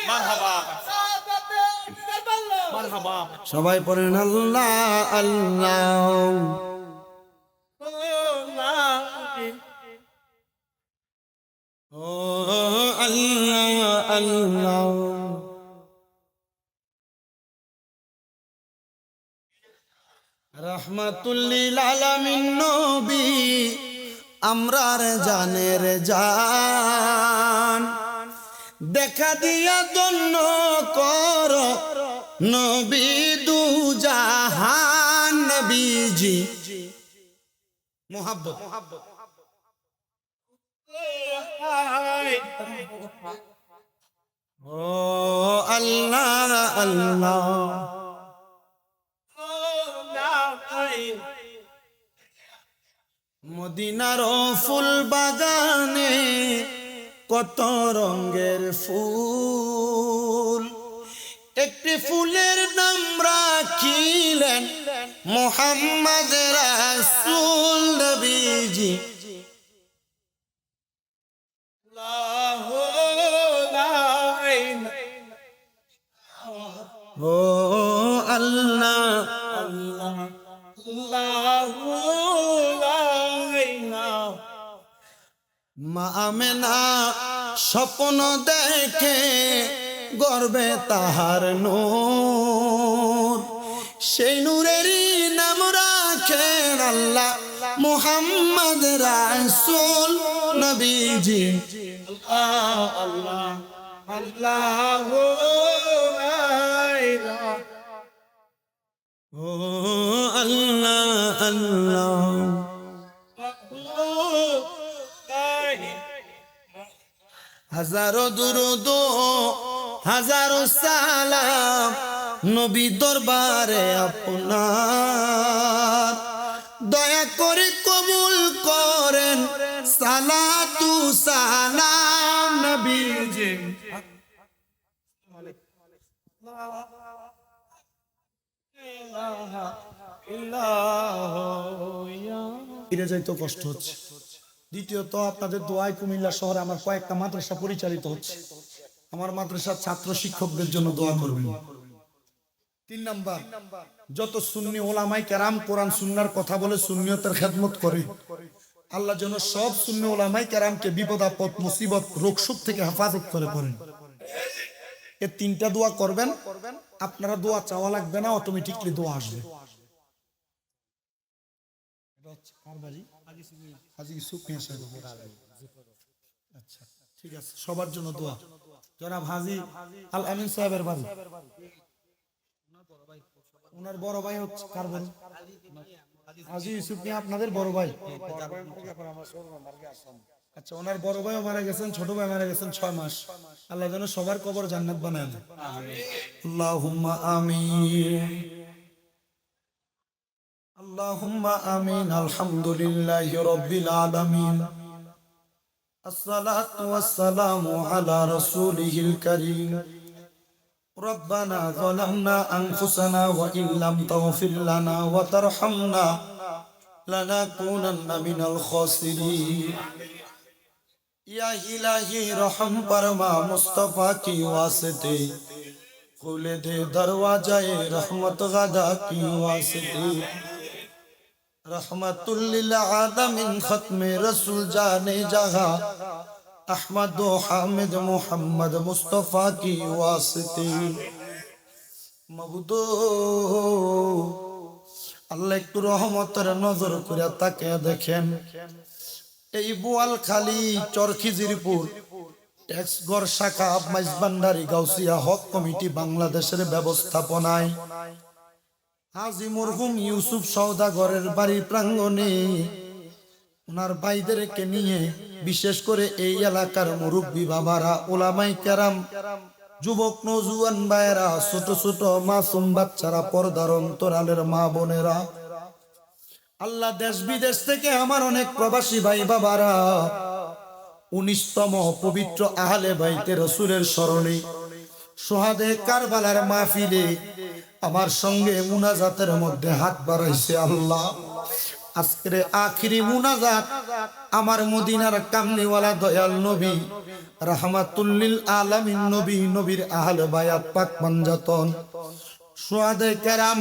মারহাবা মারহাবা। সবাই পড়েন আল্লাহ আল্লাহ। ও আল্লাহ আল্লাহ। রহমাতুল লিল আলামিন নবী আমরার জানের জান, দেখা দিয়া দন্য কর নবী দু জাহান, নবীজি মোহাব্বত। ও আল্লাহ আল্লাহ, মদিনার ফুল বাগানে কত রঙের ফুল, একটি ফুলের নাম রাখিলেন মুহাম্মদ রাসূল, নবীজি ও আল্লাহ মা আমেনা স্বপ্ন দেখে গর্বে তাহার নূর, সেই নূরেরই নাম রাখেন আল্লাহ মুহাম্মদ রাসূল, নবীজি আল্লাহ আল্লাহ ও আল্লাহ আল্লাহ। হাজারো দুরূদ হাজারো সালাম নবী দরবারে আপনার, দয়া করে কবুল করেন সালাতু সালাম, নবীজি ফিরে যাইতে কষ্ট হচ্ছে। দ্বিতীয়ত আপনাদের দোয়ায় কুমিল্লা শহরে আমার কয়েকটা মাদ্রাসা পরিচালিত হচ্ছে, আমার মাদ্রাসার ছাত্র শিক্ষকদের জন্য দোয়া করবেন। 3 নাম্বার, যত সুন্নি ওলামাই কেরাম কোরআন সুন্নাহর কথা বলে সুন্নিয়তের খেদমত করে, আল্লাহ যেন সব সুন্নি ওলামাই কেরামকে বিপদ আপদ মুসিবত রোগ শোক থেকে হেফাজত করে পড়েন। এই 3টা দোয়া করবেন, আপনারা দোয়া চাওয়া লাগবে না, অটোমেটিকলি দোয়া আসবে। আচ্ছা ঠিক আছে, সবার জন্য দোয়া। জনাব হাজী আল আমিন সাহেবের বাড়ি, ওনার বড় ভাই হচ্ছে কার বাড়ি? হাজী ইউসুফ মিয়া আপনাদের বড় ভাই। আচ্ছা, ওনার বড় ভাইও মারা গেছেন, ছোট ভাই মারা গেছেন 6 মাস। আল্লাহ যেন সবার কবর জান্নাত বানায় দেন। আল্লাহুম্মা আমিন আল্লাহুম্মা আমিন। আলহামদুলিল্লাহি রাব্বিল আলামিন, আসসালাতু ওয়াসসালামু আলা রাসূলিহিল কারীম। রব্বানা যালামনা আনফুসানা ওয়া ইল্লাম তাগফির লানা ওয়া তারহামনা লানাকুনান্না মিনাল খাসিরিন। या इलाही रहम फरमा मुस्तफा की वास्ते, खोले दे दरवाजाए रहमत गदा की वास्ते। रहमतुल लिल आलमीन खत्मे रसूल जाने जहां, अहमद हामिद मोहम्मद मुस्तफा की वास्ते। मबुदो अल्लाह একটু রহমতের নজর করে তাকে দেখেন, এই বোয়ালখালী চরখিজিরপুর ট্যাক্সগড় শাখা মাইজবান্ডারি গাউসিয়া হক কমিটি বাংলাদেশের ব্যবস্থাপনায় হাজী মরহুম ইউসুফ সওদাগরের বাড়ির প্রাঙ্গণে ওনার ভাইদেরকে নিয়ে, বিশেষ করে এই এলাকার মুরব্বী বাবারা, ওলামাই কেরাম, যুবক নওজোয়ান ভাইয়েরা, ছোট ছোট মাসুম বাচ্চারা, পর্দার অন্তরালের মা বোনেরা, আল্লাহ দেশ বিদেশ থেকে আমার অনেক প্রবাসী ভাই বাবারা 19তম পবিত্র আহলে বাইতে রাসূলের স্মরণে শহাদে কারবালার মাহফিলে আমার সঙ্গে মুনাজাতের মধ্যে হাত বাড়াইছে। আল্লাহ আজকের আখিরি মুনাজাত আমার মদিনার কামলিওয়ালা দয়াল নবী রাহমাতুল লিল আলামিন নবী, নবীর আহলে বায়াত পাক পাঞ্জাতন শুহাদায়ে কেরাম,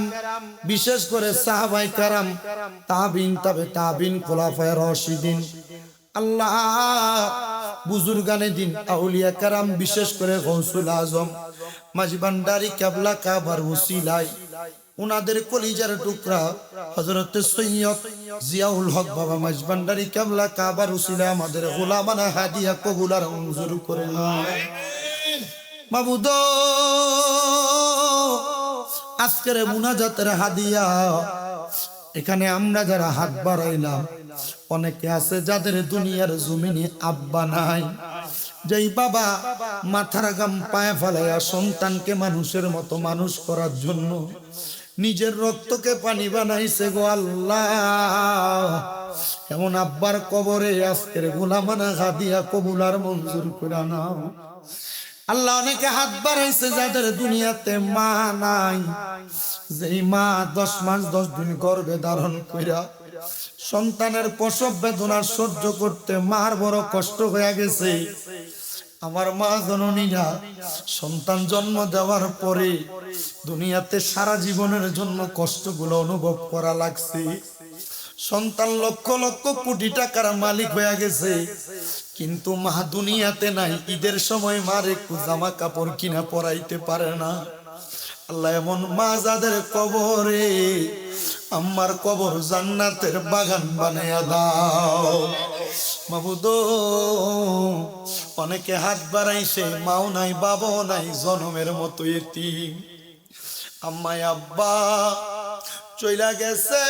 বিশেষ করে সাহাবায়ে কেরাম, তাবিন, তাবে তাবিন, খোলাফায়ে রাশিদিন, আল্লাহ বুজুর্গানে দিন, আউলিয়া কেরাম, বিশেষ করে গৌসুল আজম মাঝি ভান্ডারী কেবলা কাবার ওসিলায় উনাদের কলিজার টুকরা হযরত সৈয়দ জিয়াউল হক বাবা মাঝবান্ডারি কেবলা কাবার উসিলা আমাদের গোলামানা হাদিয়া কবুল আর মঞ্জুর করে নাও মাবুদ। আজকের মুনাজাতের হাদিয়া এখানে আমরা যারা হাত বাড়াইলাম, অনেকে আছে যাদের দুনিয়ার জমিনে আব্বা নাই, যেই বাবা মাথার গাম পায়ে ফেলাইয়া সন্তানকে মানুষের মতো মানুষ করার জন্য নিজের রক্তকে পানি বানাইছে গো আল্লাহ, এমন আব্বার কবরে আজকের গোলামানা হাদিয়া কবুল আর মঞ্জুর করে নাও আল্লাহ। অনেকে হাত বাড়াইছে যাদের দুনিয়াতে মা নাই, যেই মা 10 মাস 10 দিন গর্ভে ধারণ কইরা সন্তানের প্রসব বেদনা সহ্য করতে মার বড় কষ্ট হয়ে গেছে। আমার মা জননীরা সন্তান জন্ম দেওয়ার পরে দুনিয়াতে সারা জীবনের জন্য কষ্টগুলো অনুভব করা লাগছে। সন্তান লক্ষ লক্ষ কোটি টাকার মালিক হয়ে গেছে, কিন্তু মা দুনিয়াতে নাই। ঈদের সময় মার একটু জামা কাপড় কিনা পরাইতে পারে না। আল্লাহ এমন মা যাদের কবরে আমার কবর জান্নাতের বাগান বানায়া দাও মাবুদ। অনেকে হাত বাড়াইছে, মাও নাই বাবাও নাই, জনমের মতো এতিম। আম্মাই আব্বা চইলা গেছে,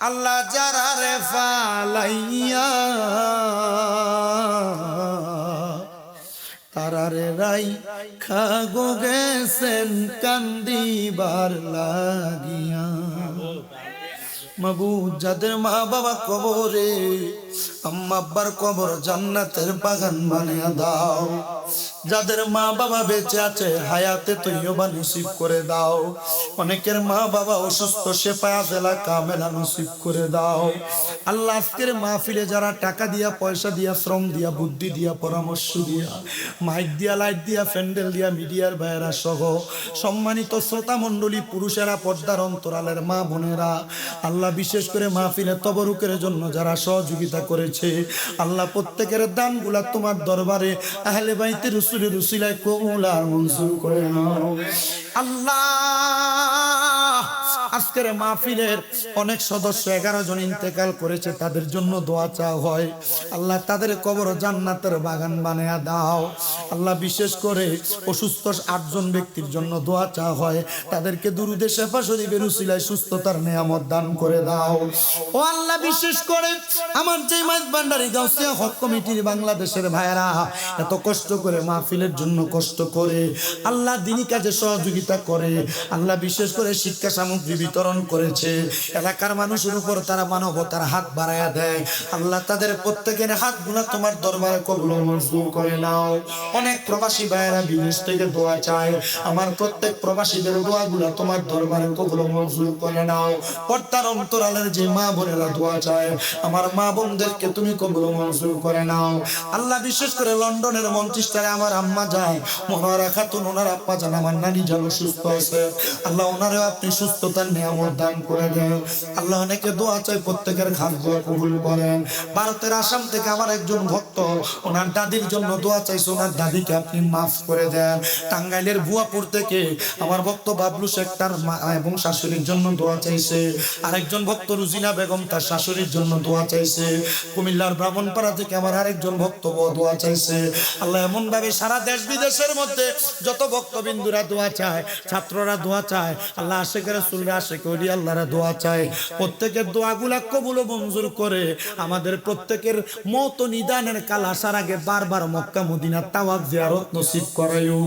আল্লাহ যারা রে ফালাইয়া তারারে রাই খাগো গেছেন কান্দিবার লাগিয়া মাবুদ। যাদের মা বাবা কবরে, আম্মা আব্বার কবর জান্নাতের বাগান বানিয়ে দাও। যাদের মা বাবা বেঁচে আছে হায়াতে তৈয়বা নসিব করে দাও। অনেকের মা বাবা অসুস্থ, শেফায়া দেলা কামেলা নসিব করে দাও আল্লাহ। আজকের মাহফিলে যারা টাকা দিয়া, পয়সা দিয়া, শ্রম দিয়া, বুদ্ধি দিয়া, পরামর্শ দিয়া, মাইক দিয়া, লাইট দিয়া, প্যান্ডেল দিয়া, মিডিয়ার ভাইয়েরা সহ সম্মানিত শ্রোতা মণ্ডলী, পুরুষেরা, পর্দার অন্তরালের মা বোনেরা, আল্লাহ বিশেষ করে মাহফিলে তবরুকের জন্য যারা সহযোগিতা করেছে, আল্লাহ প্রত্যেকের দানগুলা তোমার দরবারে আহলে বাইতে রাসূলের উসিলায় কবুল আর মঞ্জুর করে নাও আল্লাহ। আজকের মাহফিলের অনেক সদস্য 11 জন ইন্তেকাল করেছে, তাদের জন্য দোয়া চাওয়া হয়। আল্লাহ তাদের কবর জান্নাতের বাগান বানায়া দাও আল্লাহ। বিশেষ করে অসুস্থ 8 জন ব্যক্তির জন্য দোয়া চাওয়া হয়, তাদেরকে দুরুদে শেফা শরীফের উসিলায় সুস্থতার নিয়ামত দান করে দাও ও আল্লাহ। বিশেষ করে আমার যে মাইজভান্ডারি গাউসিয়া হক কমিটির বাংলাদেশের ভাইয়েরা এত কষ্ট করে মাহফিলের জন্য কষ্ট করে আল্লাহ দ্বীনি কাজে সহযোগিতা করে, আল্লাহ বিশেষ করে শিক্ষা সামগ্রী বিতরণ করেছে, এলাকার মানুষের উপর তারা মানবতার হাত বাড়ায়া দেয় আল্লাহ। তাদের প্রত্যেকের হাতগুলো তোমার দরবারে কবুল মঞ্জুর করে নাও। অনেক প্রবাসী ভাইয়েরা বিদেশ থেকে দোয়া চায়, আমার প্রত্যেক প্রবাসীদের দোয়াগুলো তোমার দরবারে কবুল মঞ্জুর করে নাও। পর্দার অন্তরালের যে মা বোনেরা দোয়া চায়, আমার মা বোনদেরকে তুমি কবুল মঞ্জুর করে নাও আল্লাহ। বিশেষ করে লন্ডনের মঞ্চিস্টারে আমার আম্মা যায় মনোয়ারা খাতুন, ওনার আব্বা জান, আমার নানি যেন সুস্থ আছে আল্লাহ, ওনারেও আপনি সুস্থতার নিয়ামত দান করে দেন আল্লাহ। অনেকে দোয়া চাই, প্রত্যেকের খান দোয়া কবুল করেন। ভারতের আসাম থেকে আমার একজন ভক্ত ওনার দাদির জন্য দোয়া চাইছে, ওনার দাদিকে আপনি মাফ করে দেন। টাঙ্গাইলের ভুয়াপুর থেকে আমার ভক্ত বাবলু শেখ তার মা এবং শাশুড়ির জন্য দোয়া চাইছে। আরেকজন ভক্ত রুজিনা বেগম তার শাশুড়ির জন্য দোয়া চাইছে। কুমিল্লার ব্রাহ্মণপাড়া থেকে আমার আরেকজন ভক্ত দোয়া চাইছে আল্লাহ। এমন ভাবে সারা দেশ বিদেশের মধ্যে যত ভক্তবিন্দুরা দোয়া চায়, ছাত্ররা দোয়া চায় আল্লাহ, আশিক রাসূলরা, আশিক ওলি আল্লাহরা দোয়া চায়, প্রত্যেকের দোয়াগুলা কবুল ও মঞ্জুর করে আমাদের প্রত্যেকের মত নিদানের কাল আসার আগে বারবার মক্কা মদিনা তাওয়াফ জিয়ারত নসিব করায়ও।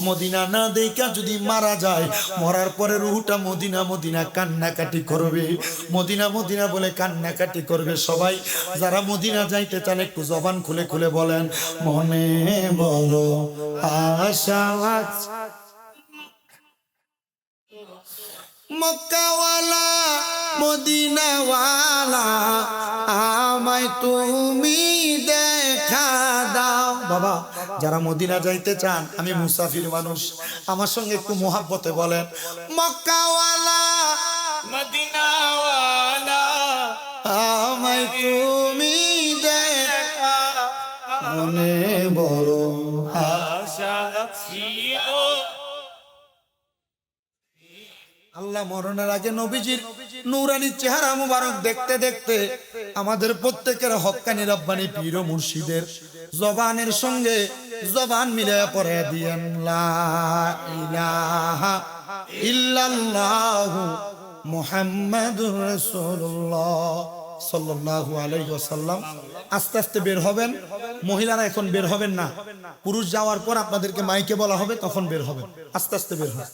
মদিনা না দেখা যদি মারা যায়, মরার পরে রূহটা মদিনা মদিনা কান্নাকাটি করবে, মদিনা মদিনা বলে কান্নাকাটি করবে। সবাই যারা মদিনা যাইতে চান একটু জবান খুলে খুলে বলেন, মনে বড় আশা মক্কাওয়ালা মদিনাওয়ালা আমায় তুমি দেখা দাও। বাবা যারা মদিনা যাইতে চান, আমি মুসাফির মানুষ, আমার সঙ্গে একটু মোহাব্বতে বলেন, মক্কাওয়ালা মদিনাওয়ালা আমায় তুমি দেখা মনে বড় আশা ছিল আল্লাহ মরণের আগে নবীজির নূরানি চেহারা মুবারক দেখতে দেখতে আমাদের প্রত্যেকের হক্কানি রব্বানি পীর ও মুর্শিদের জবানের সঙ্গে জবান মিলায়া পড়ে দিয়েন লা ইলাহা ইল্লাল্লাহু মুহাম্মাদুর রাসূলুল্লাহ সাল্লাল্লাহু আলাইহি ওয়াসাল্লাম। আস্তে আস্তে বের হবেন, মহিলারা এখন বের হবেন না, পুরুষ যাওয়ার পর আপনাদেরকে মাইকে বলা হবে, তখন বের হবেন, আস্তে আস্তে বের হবে।